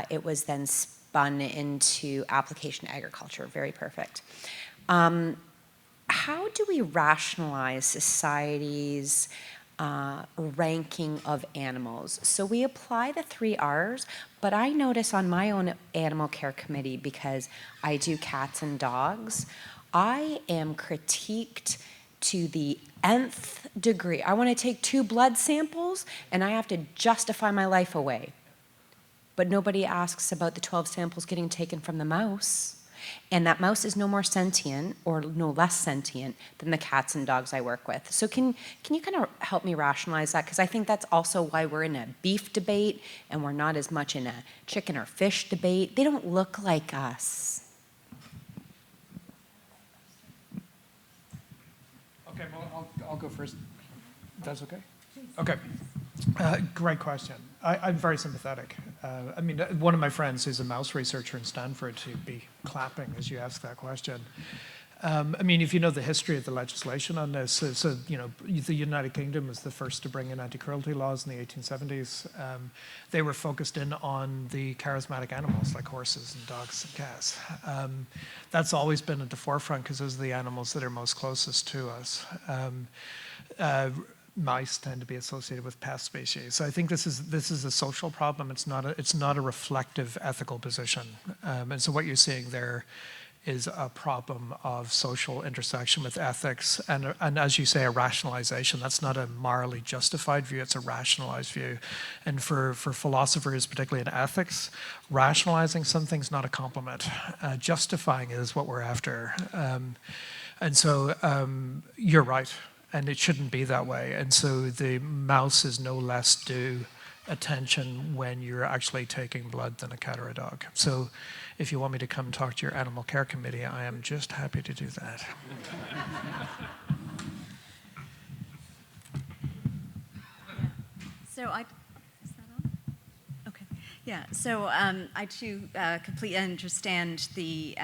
it was then spun into application agriculture. Very perfect. How do we rationalize society's ranking of animals? So we apply the 3Rs, but I notice on my own animal care committee, because I do cats and dogs, I am critiqued to the nth degree. I want to take 2 blood samples and I have to justify my life away. But nobody asks about the 12 samples getting taken from the mouse. And that mouse is no more sentient or no less sentient than the cats and dogs I work with. So can you kind of help me rationalize that? Because I think that's also why we're in a beef debate and we're not as much in a chicken or fish debate. They don't look like us. Okay, well, I'll go first. That's okay? Okay. Great question. I'm very sympathetic. I mean, one of my friends who's a mouse researcher in Stanford, he'd be clapping as you ask that question. I mean, if you know the history of the legislation on this, so you know, the United Kingdom was the first to bring in anti-cruelty laws in the 1870s. They were focused in on the charismatic animals like horses and dogs and cats. That's always been at the forefront because those are the animals that are most closest to us. Mice tend to be associated with pest species. So I think this is a social problem. It's not a reflective ethical position. And so what you're seeing there is a problem of social intersection with ethics, and as you say, a rationalization. That's not a morally justified view, it's a rationalized view. And for philosophers, particularly in ethics, rationalizing something's not a compliment. Justifying is what we're after. And so you're right, and it shouldn't be that way. And so the mouse is no less due attention when you're actually taking blood than a cat or a dog. So if you want me to come talk to your animal care committee, I am just happy to do that. So is that on? Okay. Yeah, so I too completely understand the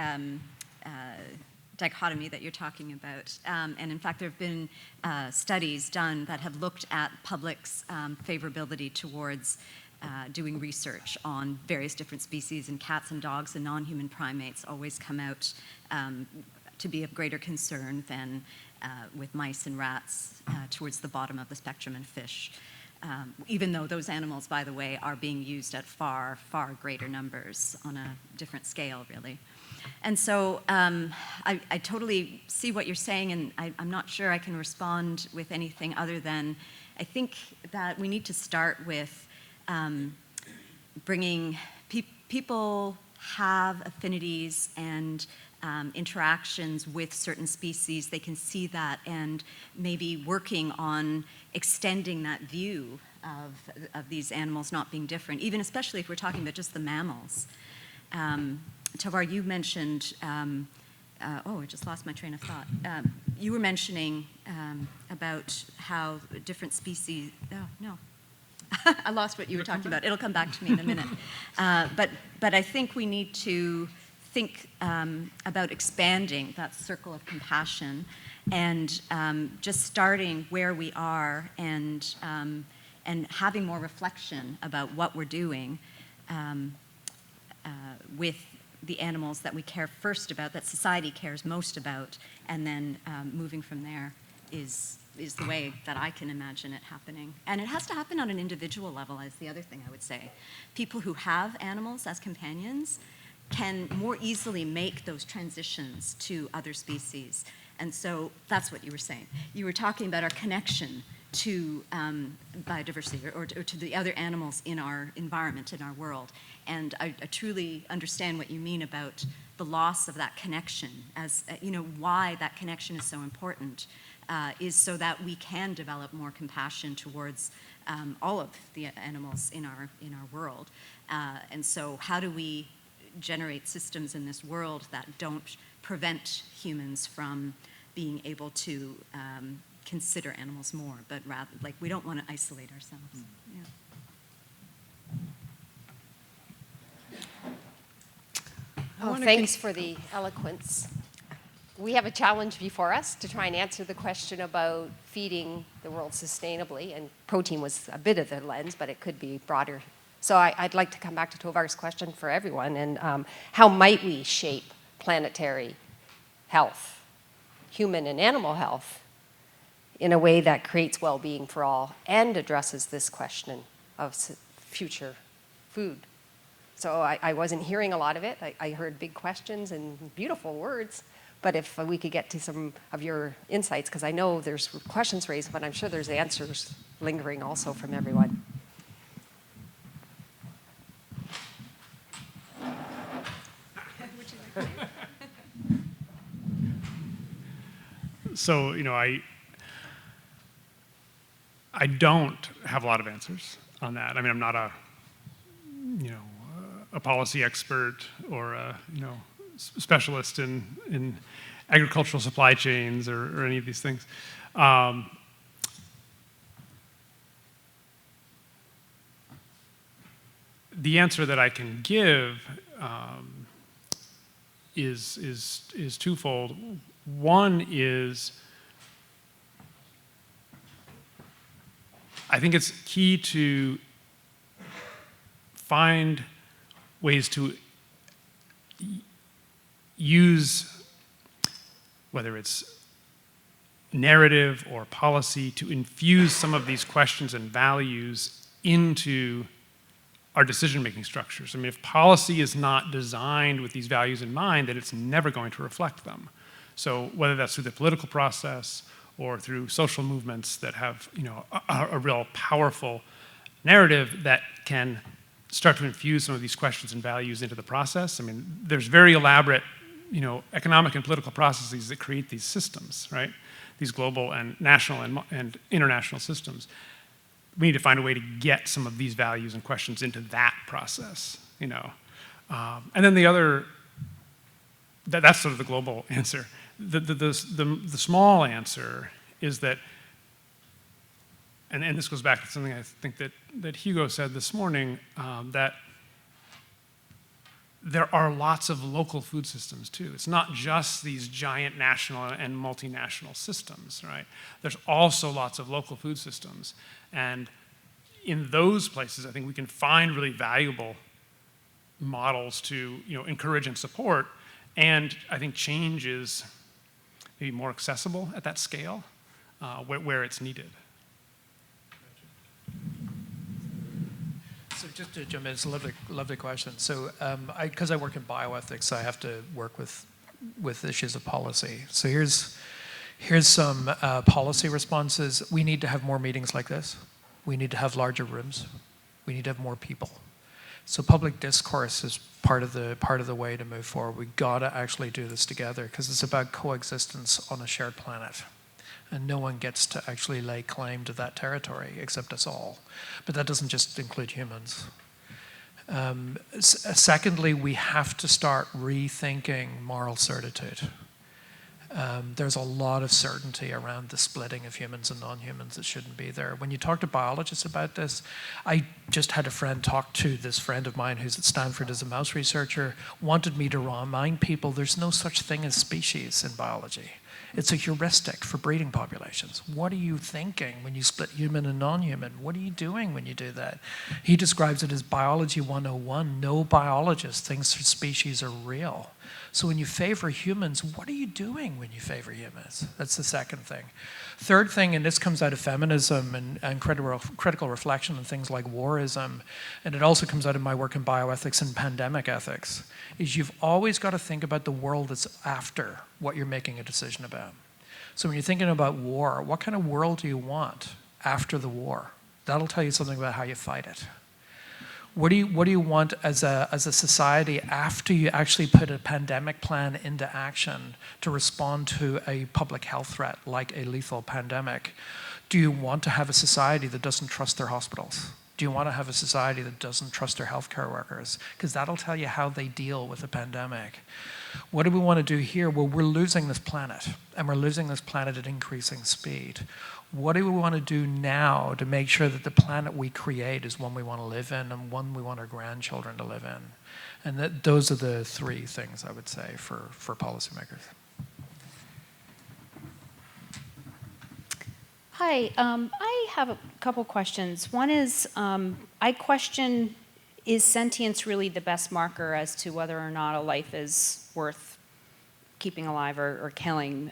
dichotomy that you're talking about. And in fact, there have been studies done that have looked at public's favorability towards doing research on various different species, and cats and dogs and non-human primates always come out to be of greater concern than with mice and rats towards the bottom of the spectrum, and fish. Even though those animals, by the way, are being used at far, far greater numbers on a different scale, really. And so I totally see what you're saying, and I'm not sure I can respond with anything other than I think that we need to start with bringing people have affinities and interactions with certain species. They can see that, and maybe working on extending that view of these animals not being different, even especially if we're talking about just the mammals. Tovar, you mentioned, I just lost my train of thought. You were mentioning about how different species, I lost what you were talking about. It'll come back to me in a minute. But I think we need to think about expanding that circle of compassion and just starting where we are and having more reflection about what we're doing with the animals that we care first about, that society cares most about, and then moving from there is the way that I can imagine it happening. And it has to happen on an individual level, is the other thing I would say. People who have animals as companions can more easily make those transitions to other species. And so that's what you were saying. You were talking about our connection to biodiversity or to the other animals in our environment, in our world. And I truly understand what you mean about the loss of that connection, as why that connection is so important is so that we can develop more compassion towards all of the animals in our world. And so how do we generate systems in this world that don't prevent humans from being able to consider animals more, but rather, like, we don't want to isolate ourselves. Yeah. Well, thanks for the eloquence. We have a challenge before us to try and answer the question about feeding the world sustainably, and protein was a bit of the lens, but it could be broader. So I'd like to come back to Tovar's question for everyone, and how might we shape planetary health, human and animal health, in a way that creates well-being for all and addresses this question of future food. So I wasn't hearing a lot of it. I heard big questions and beautiful words, but if we could get to some of your insights, because I know there's questions raised, but I'm sure there's answers lingering also from everyone. So, I don't have a lot of answers on that. I mean, I'm not a policy expert or a, specialist in agricultural supply chains or any of these things. The answer that I can give is twofold. One is, I think it's key to find ways to use, whether it's narrative or policy, to infuse some of these questions and values into our decision-making structures. I mean, if policy is not designed with these values in mind, then it's never going to reflect them. So whether that's through the political process or through social movements that have, a real powerful narrative that can start to infuse some of these questions and values into the process. I mean, there's very elaborate, economic and political processes that create these systems, right? These global and national and international systems. We need to find a way to get some of these values and questions into that process, And then the other, that's sort of the global answer. The small answer is that, and this goes back to something I think that Hugo said this morning, that there are lots of local food systems too. It's not just these giant national and multinational systems, right? There's also lots of local food systems. And in those places, I think we can find really valuable models to encourage and support. And I think change is maybe more accessible at that scale where it's needed. So just to jump in, it's a lovely question. So because I work in bioethics, I have to work with issues of policy. So here's some policy responses. We need to have more meetings like this. We need to have larger rooms. We need to have more people. So public discourse is part of the way to move forward. We've got to actually do this together because it's about coexistence on a shared planet. And no one gets to actually lay claim to that territory except us all. But that doesn't just include humans. Secondly, we have to start rethinking moral certitude. There's a lot of certainty around the splitting of humans and non-humans that shouldn't be there. When you talk to biologists about this, I just had a friend talk to this friend of mine who's at Stanford as a mouse researcher, wanted me to remind people there's no such thing as species in biology. It's a heuristic for breeding populations. What are you thinking when you split human and non-human? What are you doing when you do that? He describes it as biology 101. No biologist thinks species are real. So when you favor humans, what are you doing when you favor humans? That's the second thing. Third thing, and this comes out of feminism and critical reflection and things like warism, and it also comes out of my work in bioethics and pandemic ethics, is you've always got to think about the world that's after what you're making a decision about. So when you're thinking about war, what kind of world do you want after the war? That'll tell you something about how you fight it. What do you want as a society after you actually put a pandemic plan into action to respond to a public health threat like a lethal pandemic? Do you want to have a society that doesn't trust their hospitals? Do you want to have a society that doesn't trust their healthcare workers? Because that'll tell you how they deal with a pandemic. What do we want to do here? Well, we're losing this planet, and we're losing this planet at increasing speed. What do we want to do now to make sure that the planet we create is one we want to live in and one we want our grandchildren to live in? And those are the three things I would say for policymakers. Hi, I have a couple questions. One is, I question, is sentience really the best marker as to whether or not a life is worth keeping alive or killing?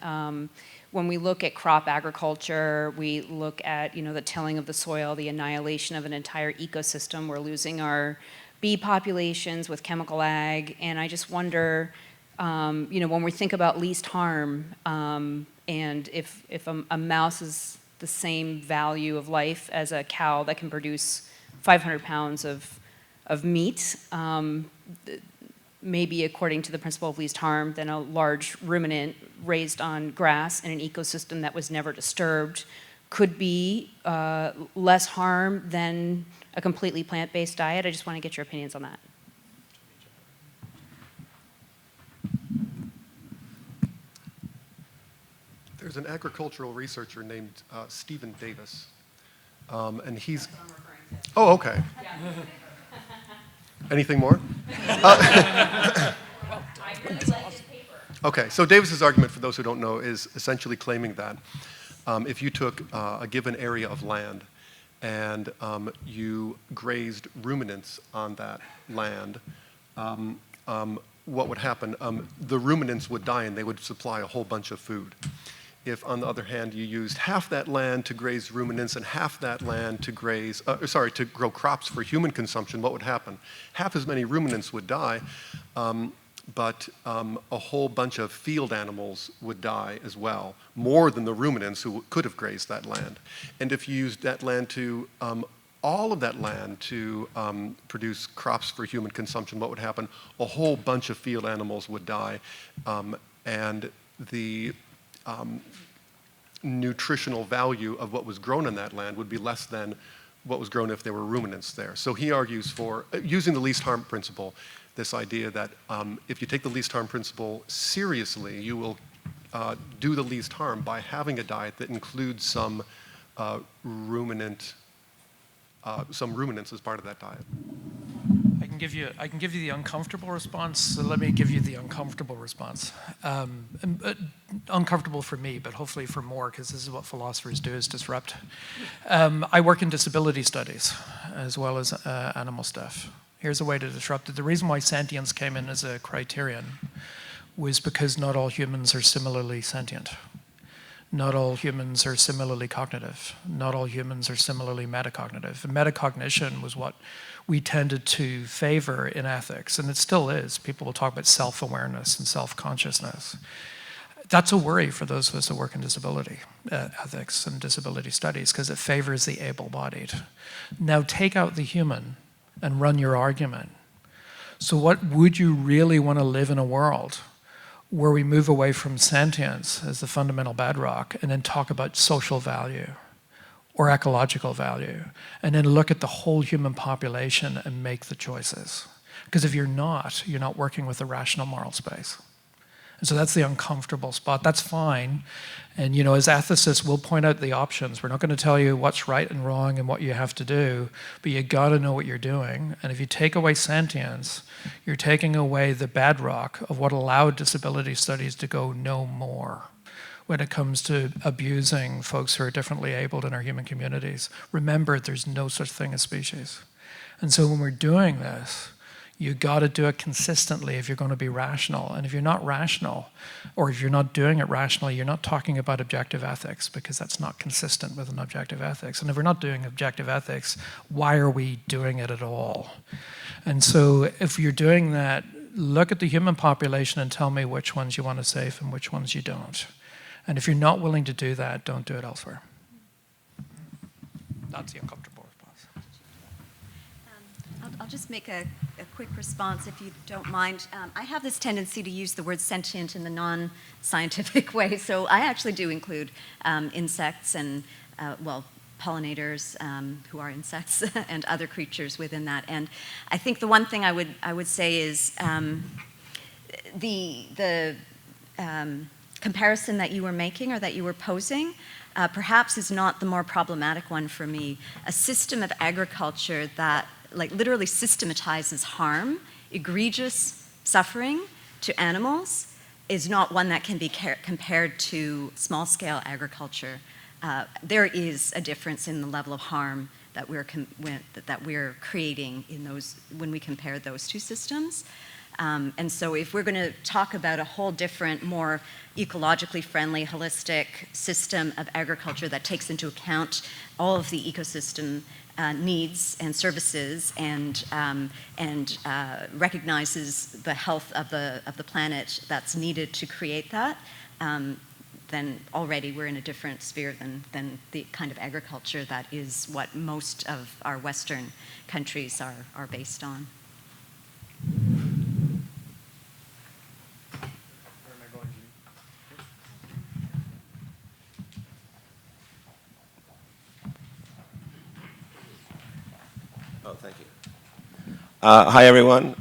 When we look at crop agriculture, we look at the tilling of the soil, the annihilation of an entire ecosystem. We're losing our bee populations with chemical ag, and I just wonder, when we think about least harm, and if a mouse is the same value of life as a cow that can produce 500 pounds of meat, maybe according to the principle of least harm, then a large ruminant raised on grass in an ecosystem that was never disturbed could be less harm than a completely plant-based diet. I just want to get your opinions on that. There's an agricultural researcher named Stephen Davis, and he's... Oh, okay. Anything more? Okay, so Davis's argument, for those who don't know, is essentially claiming that if you took a given area of land and you grazed ruminants on that land, what would happen? The ruminants would die and they would supply a whole bunch of food. If, on the other hand, you used half that land to graze ruminants and half that land to to grow crops for human consumption, what would happen? Half as many ruminants would die, but a whole bunch of field animals would die as well, more than the ruminants who could have grazed that land. And if you used that land to, all of that land to produce crops for human consumption, what would happen? A whole bunch of field animals would die, and the nutritional value of what was grown on that land would be less than what was grown if there were ruminants there. So he argues for, using the least harm principle, this idea that if you take the least harm principle seriously, you will do the least harm by having a diet that includes some ruminants as part of that diet. I can give you the uncomfortable response, so let me give you the uncomfortable response. Uncomfortable for me, but hopefully for more, because this is what philosophers do, is disrupt. I work in disability studies as well as animal stuff. Here's a way to disrupt it. The reason why sentience came in as a criterion was because not all humans are similarly sentient. Not all humans are similarly cognitive. Not all humans are similarly metacognitive. And metacognition was what we tended to favor in ethics, and it still is. People will talk about self-awareness and self-consciousness. That's a worry for those of us that work in disability ethics and disability studies, because it favors the able-bodied. Now take out the human and run your argument. So what would you really want to live in a world where we move away from sentience as the fundamental bedrock and then talk about social value or ecological value, and then look at the whole human population and make the choices? Because if you're not working with a rational moral space. And so that's the uncomfortable spot. That's fine. And as ethicists, we'll point out the options. We're not going to tell you what's right and wrong and what you have to do, but you got to know what you're doing. And if you take away sentience, you're taking away the bedrock of what allowed disability studies to go no more when it comes to abusing folks who are differently abled in our human communities. Remember, there's no such thing as species. And so when we're doing this, you got to do it consistently if you're going to be rational. And if you're not rational, or if you're not doing it rationally, you're not talking about objective ethics, because that's not consistent with an objective ethics. And if we're not doing objective ethics, why are we doing it at all? And so if you're doing that, look at the human population and tell me which ones you want to save and which ones you don't. And if you're not willing to do that, don't do it elsewhere. That's the uncomfortable response. I'll just make a quick response, if you don't mind. I have this tendency to use the word sentient in the non-scientific way, so I actually do include insects and, pollinators who are insects and other creatures within that. And I think the one thing I would say is the comparison that you were making or that you were posing perhaps is not the more problematic one for me. A system of agriculture that literally systematizes harm, egregious suffering to animals is not one that can be compared to small-scale agriculture. There is a difference in the level of harm that we're creating in those when we compare those two systems. And so if we're going to talk about a whole different, more ecologically friendly, holistic system of agriculture that takes into account all of the ecosystem needs and services and recognizes the health of the planet that's needed to create that, then already we're in a different sphere than the kind of agriculture that is what most of our Western countries are based on. Oh, thank you. Hi, everyone.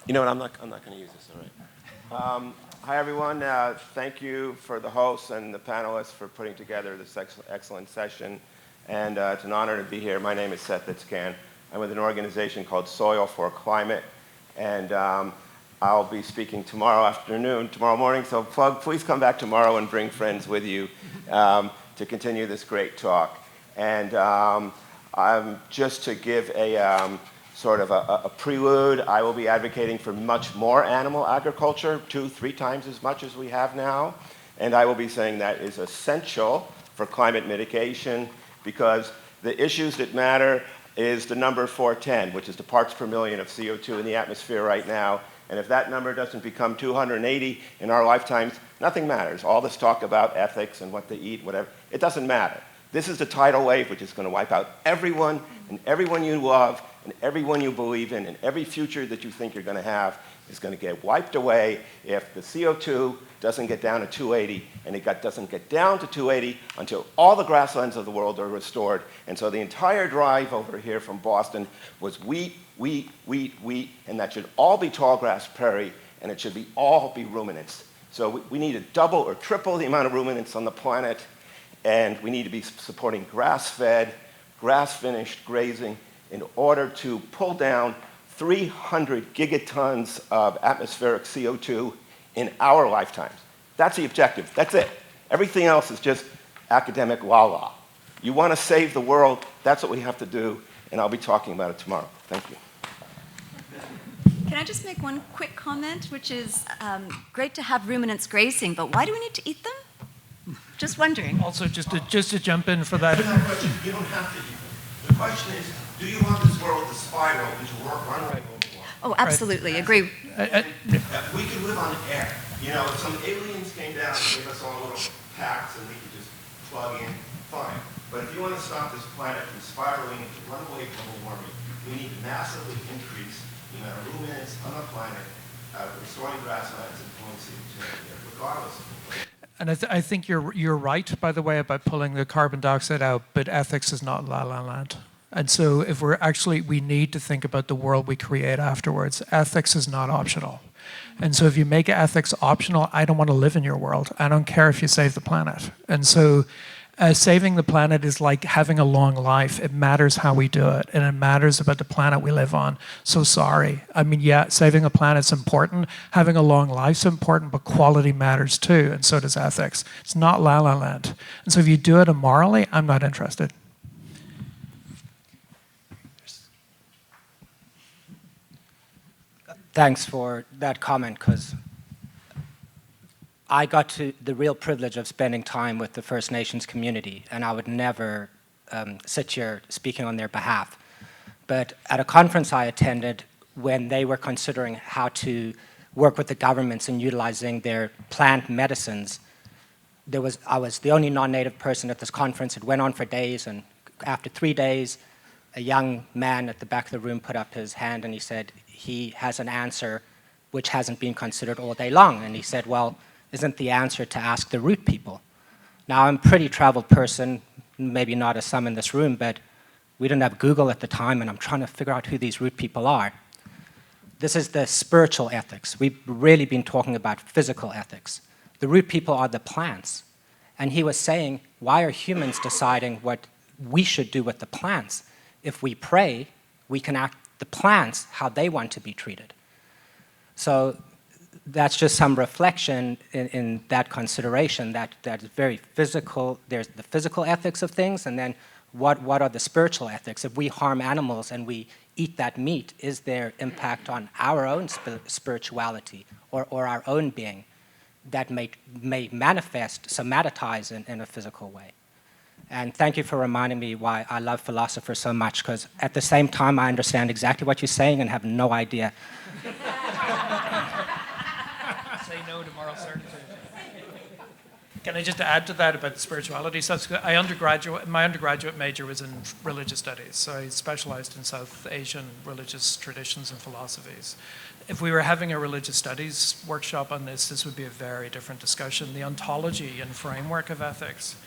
You know what? I'm not going to use this. All right. Hi, everyone. Thank you for the hosts and the panelists for putting together this excellent session. And it's an honor to be here. My name is Seth Itzkan. I'm with an organization called Soil for Climate. And I'll be speaking tomorrow morning. So please come back tomorrow and bring friends with you to continue this great talk. And just to give a sort of a prelude, I will be advocating for much more animal agriculture, 2-3 times as much as we have now. And I will be saying that is essential for climate mitigation, because the issues that matter is the number 410, which is the parts per million of CO2 in the atmosphere right now. And if that number doesn't become 280 in our lifetimes, nothing matters. All this talk about ethics and what to eat, whatever, it doesn't matter. This is the tidal wave, which is going to wipe out everyone and everyone you love and everyone you believe in, and every future that you think you're going to have is going to get wiped away if the CO2 doesn't get down to 280, and it doesn't get down to 280 until all the grasslands of the world are restored. And so the entire drive over here from Boston was wheat, wheat, wheat, wheat, and that should all be tall grass prairie, and it should all be ruminants. So we need to double or triple the amount of ruminants on the planet, and we need to be supporting grass-fed, grass-finished grazing in order to pull down 300 gigatons of atmospheric CO2 in our lifetimes. That's the objective. That's it. Everything else is just academic la-la. You want to save the world, that's what we have to do, and I'll be talking about it tomorrow. Thank you. Can I just make one quick comment, which is great to have ruminants grazing, but why do we need to eat them? Just wondering. Also, just to jump in for that. You don't have to eat them. The question is, do you want this world to spiral into runaway global warming? Oh, absolutely. Right. Agree. We could live on air. You know, if some aliens came down and gave us all little packs and we could just plug in, fine. But if you want to stop this planet from spiraling into runaway global warming, we need to massively increase the amount of ruminants on the planet, restoring grasslands and pulling CO2 regardless of the place. And I think you're right, by the way, about pulling the carbon dioxide out, but ethics is not la la land. And so if we need to think about the world we create afterwards. Ethics is not optional. And so if you make ethics optional, I don't want to live in your world. I don't care if you save the planet. And so saving the planet is like having a long life. It matters how we do it, and it matters about the planet we live on. So sorry. I mean, yeah, saving a planet's important. Having a long life's important, but quality matters too, and so does ethics. It's not La La Land. And so if you do it immorally, I'm not interested. Thanks for that comment, because I got to the real privilege of spending time with the First Nations community, and I would never sit here speaking on their behalf. But at a conference I attended, when they were considering how to work with the governments in utilizing their plant medicines, I was the only non-native person at this conference. It went on for days, and after 3 days, a young man at the back of the room put up his hand and he said he has an answer which hasn't been considered all day long. And he said, well, isn't the answer to ask the root people? Now, I'm a pretty traveled person, maybe not as some in this room, but we didn't have Google at the time, and I'm trying to figure out who these root people are. This is the spiritual ethics. We've really been talking about physical ethics. The root people are the plants. And he was saying, why are humans deciding what we should do with the plants? If we pray, we can ask the plants how they want to be treated. So that's just some reflection in that consideration that is very physical. There's the physical ethics of things, and then what are the spiritual ethics? If we harm animals and we eat that meat, is there impact on our own spirituality or our own being that may manifest, somatize in a physical way? And thank you for reminding me why I love philosophers so much, because at the same time I understand exactly what you're saying and have no idea. Say no to moral certitude. Can I just add to that about spirituality? So my undergraduate major was in religious studies, so I specialized in South Asian religious traditions and philosophies. If we were having a religious studies workshop on this would be a very different discussion. The ontology and framework of ethics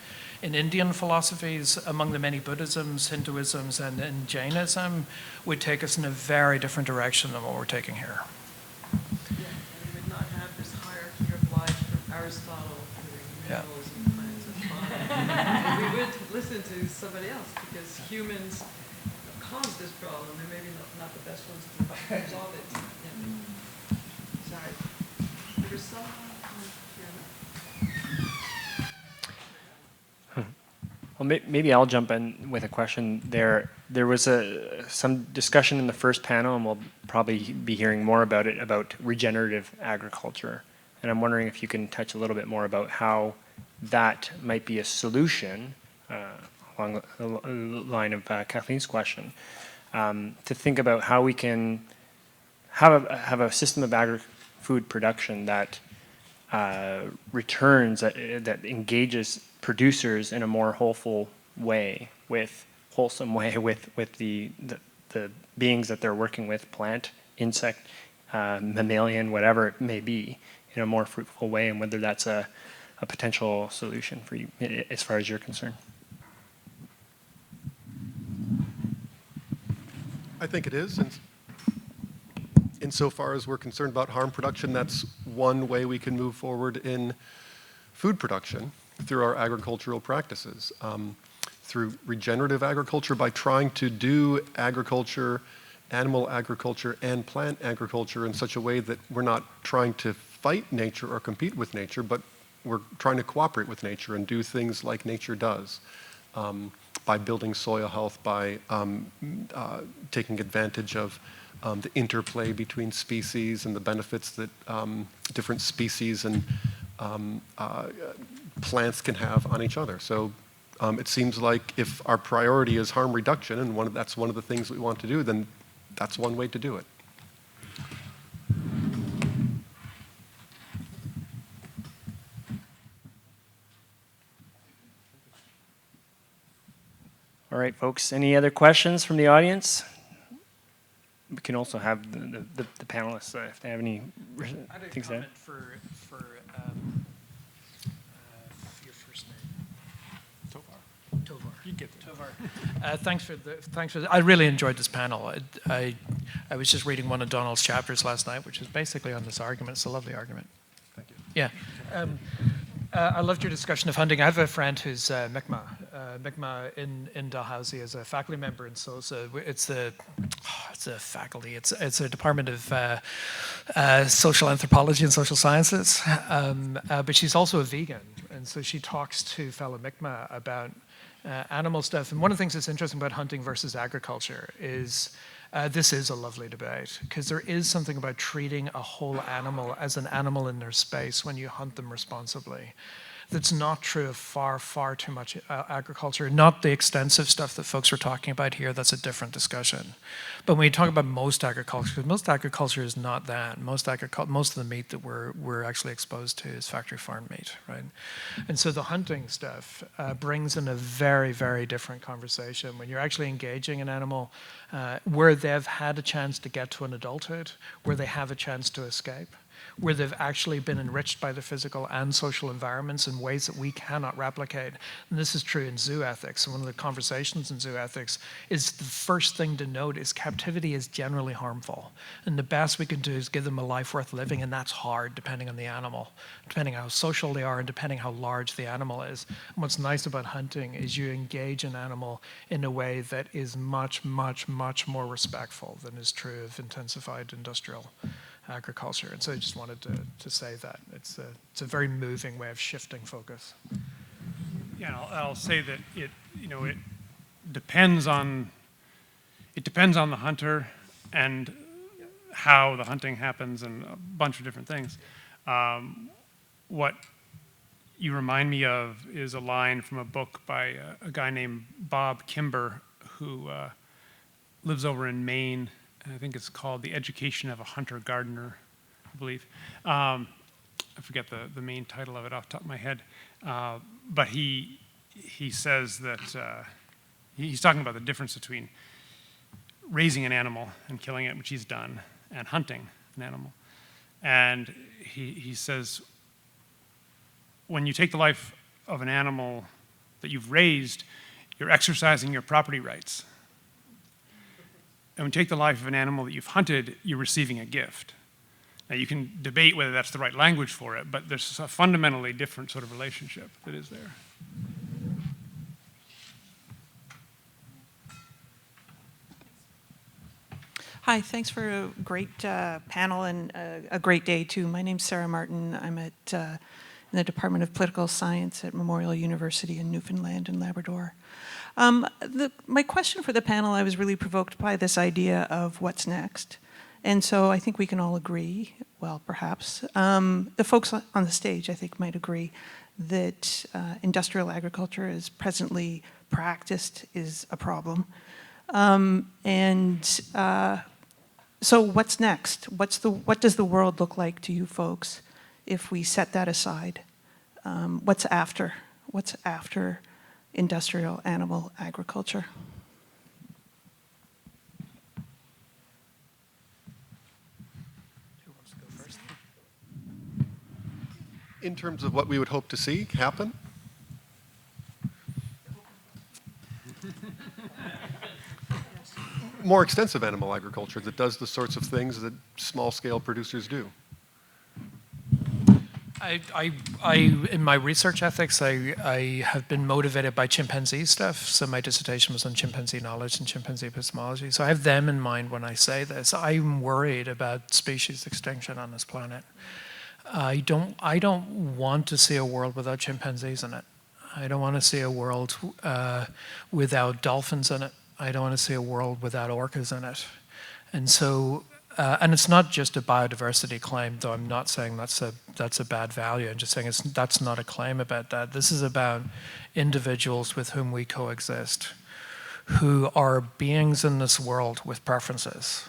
in Indian philosophies, among the many Buddhisms, Hinduisms, and in Jainism, would take us in a very different direction than what we're taking here. Yeah, we would not have this hierarchy of life from Aristotle to minerals and plants and fauna. We would listen to somebody else, because humans cause this problem. They're maybe not the best ones to resolve it. Yeah. Sorry. There was some... Well, maybe I'll jump in with a question there. There was some discussion in the first panel, and we'll probably be hearing more about it, about regenerative agriculture. And I'm wondering if you can touch a little bit more about how that might be a solution, along the line of Kathleen's question, to think about how we can have a system of agri-food production that returns, that engages producers in a more wholesome way with the beings that they're working with, plant, insect, mammalian, whatever it may be, in a more fruitful way, and whether that's a potential solution for you as far as you're concerned. I think it is. Insofar as we're concerned about harm production, that's one way we can move forward in food production through our agricultural practices, through regenerative agriculture, by trying to do agriculture, animal agriculture, and plant agriculture in such a way that we're not trying to fight nature or compete with nature, but we're trying to cooperate with nature and do things like nature does, by building soil health, by taking advantage of the interplay between species and the benefits that different species and plants can have on each other. So it seems like if our priority is harm reduction, and that's one of the things we want to do, then that's one way to do it. All right, folks, any other questions from the audience? We can also have the panelists if they have any things to add. For your first name, Tovar. You get Tovar. Thanks for. I really enjoyed this panel. I was just reading one of Donald's chapters last night, which is basically on this argument. It's a lovely argument. Thank you. Yeah. I loved your discussion of hunting. I have a friend who's Mi'kmaq. Mi'kmaq in Dalhousie is a faculty member, and so it's a faculty. It's a department of social anthropology and social sciences. But she's also a vegan, and so she talks to fellow Mi'kmaq about animal stuff. And one of the things that's interesting about hunting versus agriculture is this is a lovely debate, because there is something about treating a whole animal as an animal in their space when you hunt them responsibly. That's not true of far, far too much agriculture. Not the extensive stuff that folks are talking about here, that's a different discussion. But when you talk about most agriculture is not that. Most of the meat that we're actually exposed to is factory farm meat, right? And so the hunting stuff brings in a very, very different conversation. When you're actually engaging an animal where they've had a chance to get to an adulthood, where they have a chance to escape, where they've actually been enriched by their physical and social environments in ways that we cannot replicate. And this is true in zoo ethics. And one of the conversations in zoo ethics is the first thing to note is captivity is generally harmful. And the best we can do is give them a life worth living, and that's hard depending on the animal, depending how social they are and depending how large the animal is. And what's nice about hunting is you engage an animal in a way that is much, much, much more respectful than is true of intensified industrial agriculture. And so I just wanted to say that it's a very moving way of shifting focus. Yeah, I'll say that it depends on the hunter and how the hunting happens and a bunch of different things. What you remind me of is a line from a book by a guy named Bob Kimber, who lives over in Maine. I think it's called The Education of a Hunter-Gardener, I believe. I forget the main title of it off the top of my head. But he says that he's talking about the difference between raising an animal and killing it, which he's done, and hunting an animal. And he says, when you take the life of an animal that you've raised, you're exercising your property rights. And when you take the life of an animal that you've hunted, you're receiving a gift. Now, you can debate whether that's the right language for it, but there's a fundamentally different sort of relationship that is there. Hi, thanks for a great panel and a great day, too. My name's Sarah Martin. I'm in the Department of Political Science at Memorial University in Newfoundland and Labrador. My question for the panel, I was really provoked by this idea of what's next. And so I think we can all agree, well, perhaps, the folks on the stage, I think, might agree that industrial agriculture as presently practiced is a problem. So what's next? What does the world look like to you folks if we set that aside? What's after? What's after industrial animal agriculture? Who wants to go first? In terms of what we would hope to see happen? More extensive animal agriculture that does the sorts of things that small-scale producers do. In my research ethics, I have been motivated by chimpanzee stuff. So my dissertation was on chimpanzee knowledge and chimpanzee epistemology. So I have them in mind when I say this. I'm worried about species extinction on this planet. I don't want to see a world without chimpanzees in it. I don't want to see a world without dolphins in it. I don't want to see a world without orcas in it. And so, and it's not just a biodiversity claim, though I'm not saying that's a bad value. I'm just saying that's not a claim about that. This is about individuals with whom we coexist, who are beings in this world with preferences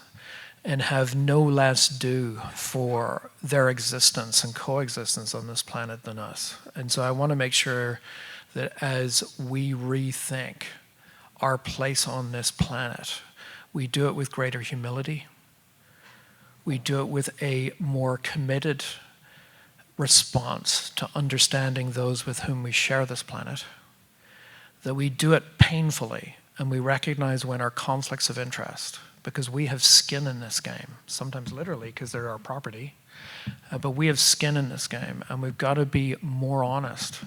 and have no less due for their existence and coexistence on this planet than us. And so I want to make sure that as we rethink our place on this planet, we do it with greater humility. We do it with a more committed response to understanding those with whom we share this planet. That we do it painfully, and we recognize when our conflicts of interest because we have skin in this game, sometimes literally because they're our property, but we have skin in this game, and we've got to be more honest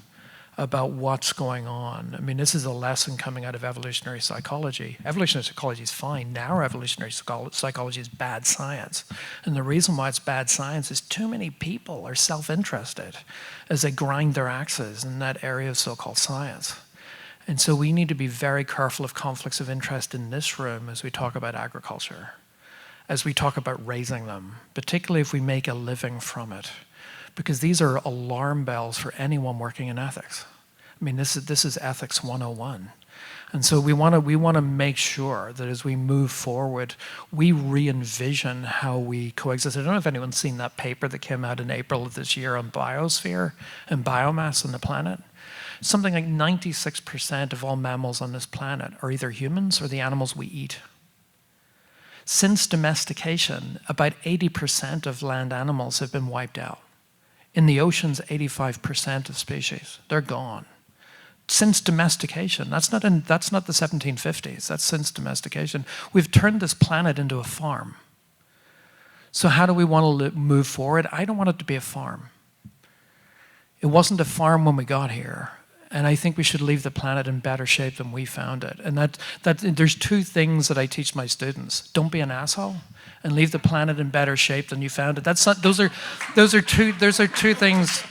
about what's going on. I mean, this is a lesson coming out of evolutionary psychology. Evolutionary psychology is fine. Now evolutionary psychology is bad science. And the reason why it's bad science is too many people are self-interested as they grind their axes in that area of so-called science. And so we need to be very careful of conflicts of interest in this room as we talk about agriculture, as we talk about raising them, particularly if we make a living from it. Because these are alarm bells for anyone working in ethics. I mean, this is ethics 101. And so we want to make sure that as we move forward, we re-envision how we coexist. I don't know if anyone's seen that paper that came out in April of this year on biosphere and biomass on the planet. Something like 96% of all mammals on this planet are either humans or the animals we eat. Since domestication, about 80% of land animals have been wiped out. In the oceans, 85% of species, they're gone. Since domestication, that's not the 1750s, that's since domestication. We've turned this planet into a farm. So how do we want to move forward? I don't want it to be a farm. It wasn't a farm when we got here. And I think we should leave the planet in better shape than we found it. And there's two things that I teach my students. Don't be an asshole, and leave the planet in better shape than you found it. Those are two things.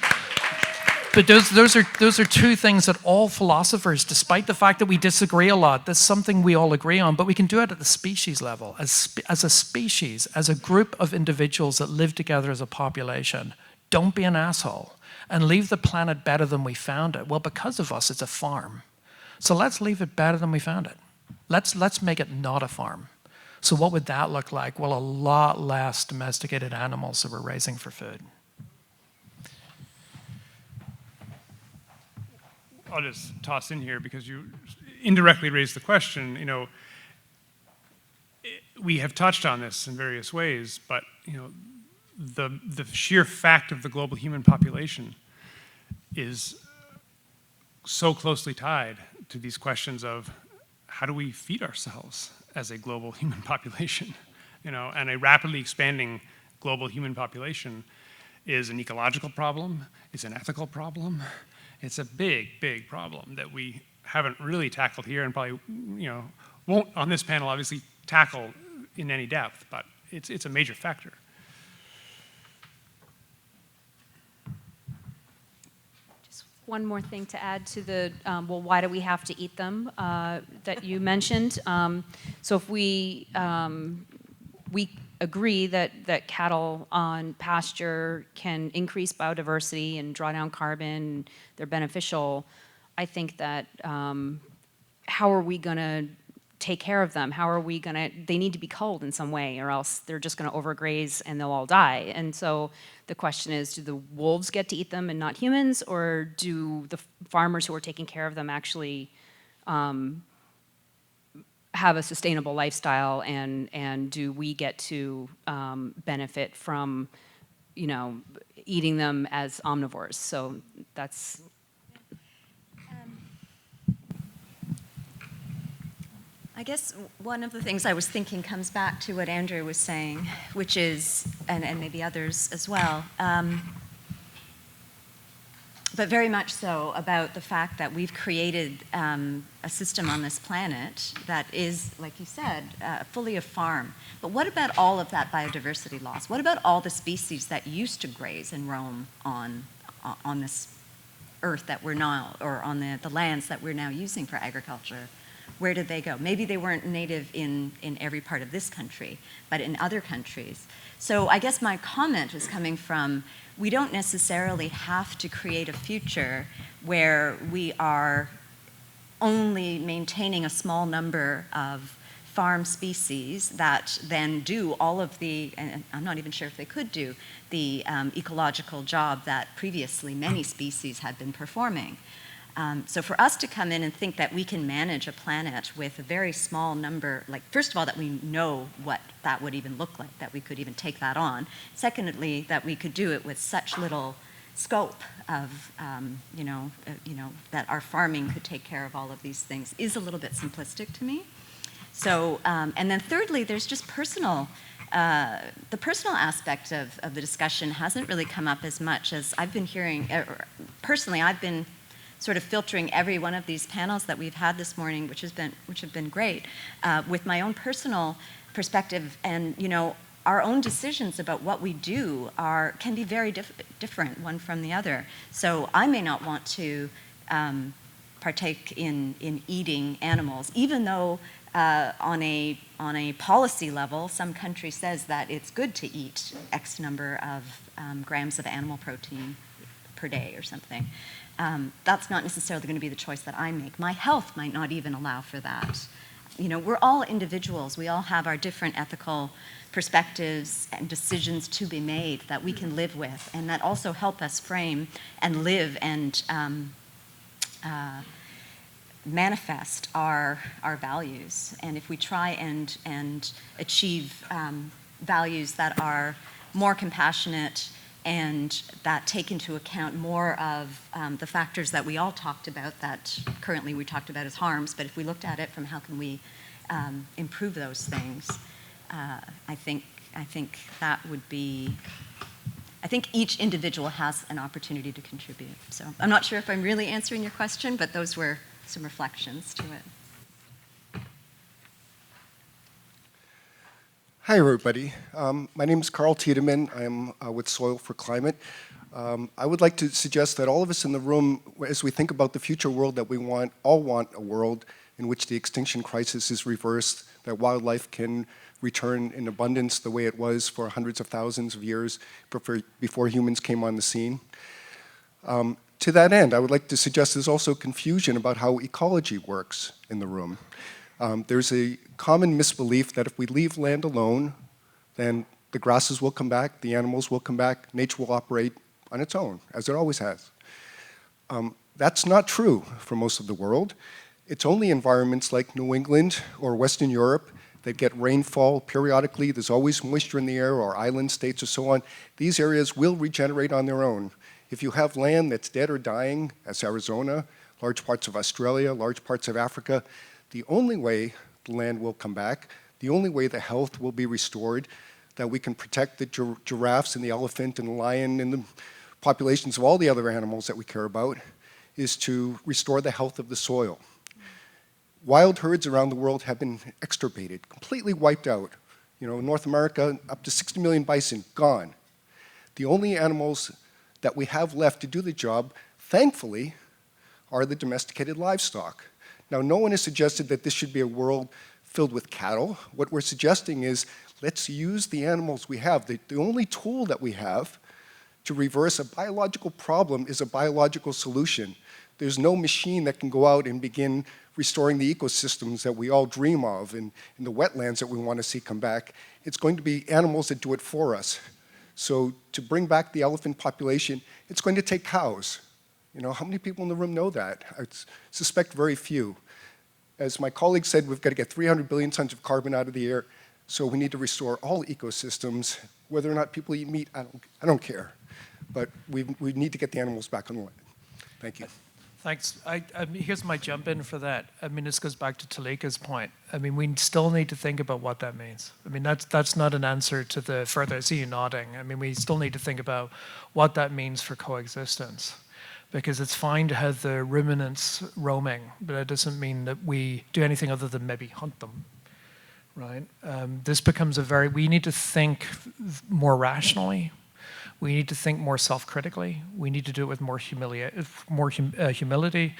But those are two things that all philosophers, despite the fact that we disagree a lot, that's something we all agree on. But we can do it at the species level, as a species, as a group of individuals that live together as a population. Don't be an asshole. And leave the planet better than we found it. Well, because of us, it's a farm. So let's leave it better than we found it. Let's make it not a farm. So what would that look like? Well, a lot less domesticated animals that we're raising for food. I'll just toss in here because you indirectly raised the question. You know, we have touched on this in various ways, but you know, the sheer fact of the global human population is so closely tied to these questions of how do we feed ourselves as a global human population, you know, and a rapidly expanding global human population is an ecological problem, it's an ethical problem, it's a big, big problem that we haven't really tackled here and probably, you know, won't on this panel obviously tackle in any depth, but it's a major factor. One more thing to add to the, well, why do we have to eat them, that you mentioned. So if we agree that cattle on pasture can increase biodiversity and draw down carbon, they're beneficial, I think that how are we going to take care of them? How are we going to, they need to be culled in some way or else they're just going to overgraze and they'll all die. And so the question is, do the wolves get to eat them and not humans, or do the farmers who are taking care of them actually have a sustainable lifestyle, and do we get to benefit from, you know, eating them as omnivores? So that's... I guess one of the things I was thinking comes back to what Andrew was saying, which is, and maybe others as well, but very much so about the fact that we've created a system on this planet that is, like you said, fully a farm. But what about all of that biodiversity loss? What about all the species that used to graze and roam on this earth that we're now, or on the lands that we're now using for agriculture? Where did they go? Maybe they weren't native in every part of this country, but in other countries. So I guess my comment is coming from, we don't necessarily have to create a future where we are only maintaining a small number of farm species that then do all of the, and I'm not even sure if they could do, the ecological job that previously many species had been performing. So for us to come in and think that we can manage a planet with a very small number, like, first of all, that we know what that would even look like, that we could even take that on. Secondly, that we could do it with such little scope of, that our farming could take care of all of these things is a little bit simplistic to me. So, and then thirdly, there's just personal. The personal aspect of the discussion hasn't really come up as much as I've been hearing. Personally, I've been sort of filtering every one of these panels that we've had this morning, which have been great, with my own personal perspective. And you know, our own decisions about what we do can be very different one from the other. So I may not want to partake in eating animals, even though on a policy level, some country says that it's good to eat X number of grams of animal protein per day or something. That's not necessarily going to be the choice that I make. My health might not even allow for that. You know, we're all individuals. We all have our different ethical perspectives and decisions to be made that we can live with, and that also help us frame and live and manifest our values. And if we try and achieve values that are more compassionate and that take into account more of the factors that we all talked about, that currently we talked about as harms, but if we looked at it from how can we improve those things, I think that would be, I think each individual has an opportunity to contribute. So I'm not sure if I'm really answering your question, but those were some reflections to it. Hi, everybody. My name is Carl Tiedemann. I'm with Soil for Climate. I would like to suggest that all of us in the room, as we think about the future world that we all want a world in which the extinction crisis is reversed, that wildlife can return in abundance the way it was for hundreds of thousands of years before humans came on the scene. To that end, I would like to suggest there's also confusion about how ecology works in the room. There's a common misbelief that if we leave land alone, then the grasses will come back, the animals will come back, nature will operate on its own, as it always has. That's not true for most of the world. It's only environments like New England or Western Europe that get rainfall periodically. There's always moisture in the air, or island states or so on. These areas will regenerate on their own. If you have land that's dead or dying, as Arizona, large parts of Australia, large parts of Africa, the only way the land will come back, the only way the health will be restored, that we can protect the giraffes and the elephant and the lion and the populations of all the other animals that we care about, is to restore the health of the soil. Wild herds around the world have been extirpated, completely wiped out. You know, in North America, up to 60 million bison, gone. The only animals that we have left to do the job, thankfully, are the domesticated livestock. Now, no one has suggested that this should be a world filled with cattle. What we're suggesting is, let's use the animals we have. The only tool that we have to reverse a biological problem is a biological solution. There's no machine that can go out and begin restoring the ecosystems that we all dream of and the wetlands that we want to see come back. It's going to be animals that do it for us. So to bring back the elephant population, it's going to take cows. You know, how many people in the room know that? I suspect very few. As my colleague said, we've got to get 300 billion tons of carbon out of the air, so we need to restore all ecosystems. Whether or not people eat meat, I don't care. But we need to get the animals back on the land. Thank you. Thanks. Here's my jump in for that. I mean, this goes back to Toolika's point. I mean, we still need to think about what that means. I mean, that's not an answer to the further, I see you nodding. I mean, we still need to think about what that means for coexistence. Because it's fine to have the ruminants roaming, but it doesn't mean that we do anything other than maybe hunt them, right? This becomes we need to think more rationally. We need to think more self-critically. We need to do it with more humility,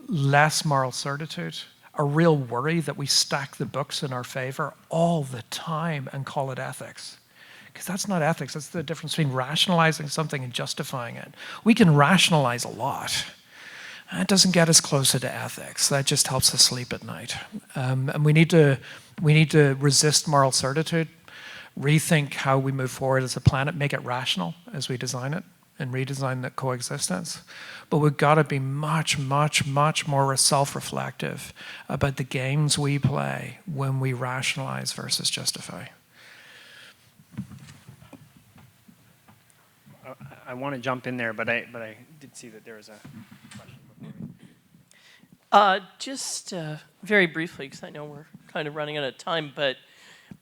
less moral certitude, a real worry that we stack the books in our favor all the time and call it ethics. Because that's not ethics. That's the difference between rationalizing something and justifying it. We can rationalize a lot. It doesn't get us closer to ethics. That just helps us sleep at night. And we need to resist moral certitude, rethink how we move forward as a planet, make it rational as we design it, and redesign that coexistence. But we've got to be much, much, much more self-reflective about the games we play when we rationalize versus justify. I want to jump in there, but I did see that there was a question before me. Just very briefly, because I know we're kind of running out of time, but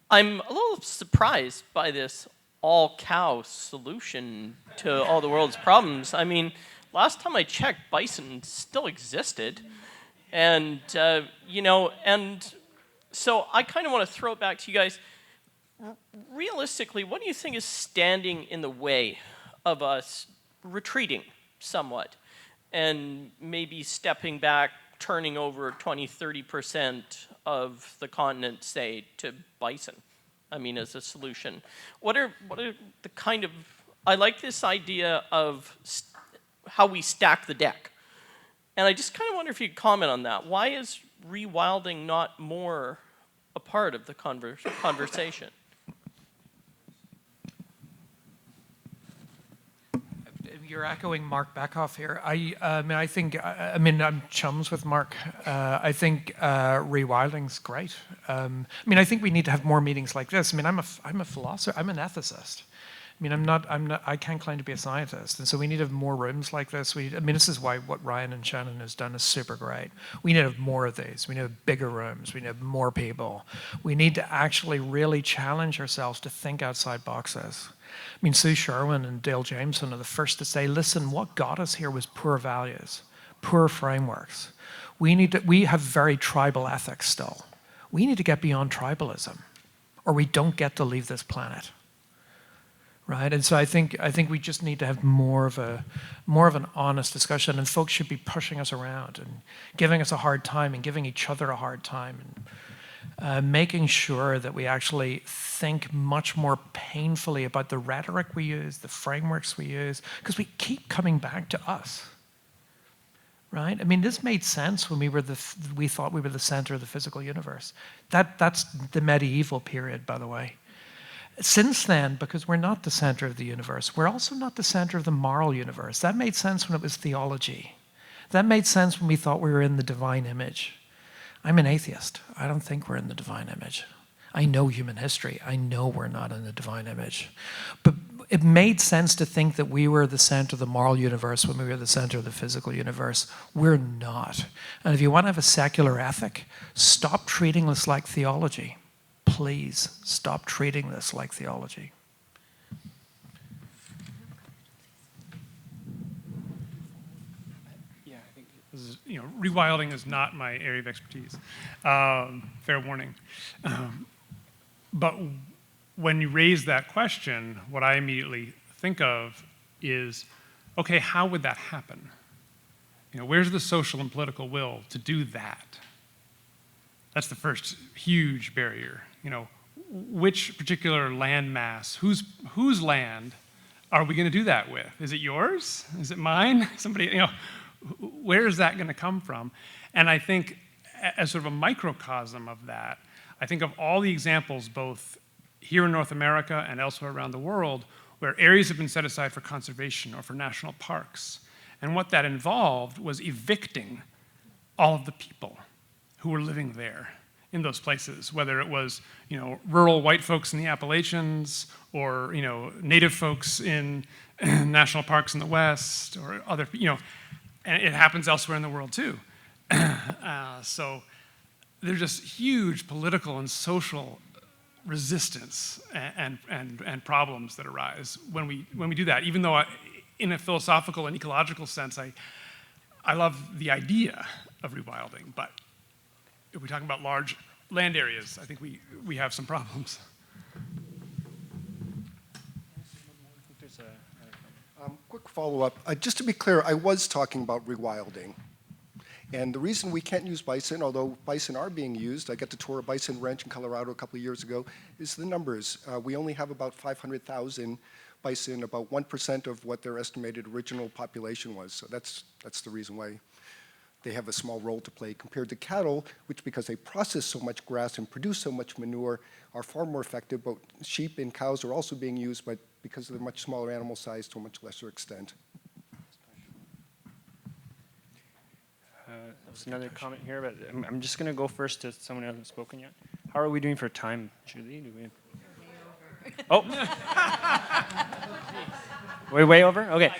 I'm a little surprised by this all-cow solution to all the world's problems. I mean, last time I checked, bison still existed. And, and so I kind of want to throw it back to you guys. Realistically, what do you think is standing in the way of us retreating somewhat and maybe stepping back, turning over 20, 30% of the continent, say, to bison? I mean, as a solution. What are the kind of, I like this idea of how we stack the deck. And I just kind of wonder if you'd comment on that. Why is rewilding not more a part of the conversation? You're echoing Mark Beckhoff here. I'm chums with Mark. I think rewilding's great. I think we need to have more meetings like this. I'm a philosopher. I'm an ethicist. I can't claim to be a scientist, and so we need to have more rooms like this. This is why what Ryan and Shannon has done is super great. We need to have more of these. We need to have bigger rooms. We need to have more people. We need to actually really challenge ourselves to think outside boxes. Sue Sherwin and Dale Jameson are the first to say, listen, what got us here was poor values, poor frameworks. We have very tribal ethics still. We need to get beyond tribalism, or we don't get to leave this planet. Right, and so I think we just need to have more of an honest discussion, and folks should be pushing us around and giving us a hard time and giving each other a hard time, and making sure that we actually think much more painfully about the rhetoric we use, the frameworks we use, because we keep coming back to us. Right? This made sense when we thought we were the center of the physical universe. That's the medieval period, by the way. Since then, because we're not the center of the universe, we're also not the center of the moral universe. That made sense when it was theology. That made sense when we thought we were in the divine image. I'm an atheist. I don't think we're in the divine image. I know human history. I know we're not in the divine image. But it made sense to think that we were the center of the moral universe when we were the center of the physical universe. We're not. And if you want to have a secular ethic, stop treating this like theology. Please stop treating this like theology. Yeah, I think this is, rewilding is not my area of expertise. Fair warning. But when you raise that question, what I immediately think of is, okay, how would that happen? Where's the social and political will to do that? That's the first huge barrier. Which particular land mass, whose land are we going to do that with? Is it yours? Is it mine? Somebody, where is that going to come from? And I think as sort of a microcosm of that, I think of all the examples, both here in North America and elsewhere around the world, where areas have been set aside for conservation or for national parks. And what that involved was evicting all of the people who were living there in those places, whether it was, rural white folks in the Appalachians or, native folks in national parks in the West or other, and it happens elsewhere in the world too. So there's just huge political and social resistance and problems that arise when we do that. Even though in a philosophical and ecological sense, I love the idea of rewilding, but if we're talking about large land areas, I think we have some problems. Quick follow-up. Just to be clear, I was talking about rewilding. And the reason we can't use bison, although bison are being used, I got to tour a bison ranch in Colorado a couple of years ago, is the numbers. We only have about 500,000 bison, about 1% of what their estimated original population was. So that's the reason why they have a small role to play compared to cattle, which because they process so much grass and produce so much manure, are far more effective. But sheep and cows are also being used, but because of the much smaller animal size to a much lesser extent. There's another comment here, but I'm just going to go first to someone who hasn't spoken yet. How are we doing for time, Julie? Oh. We're way over? Okay.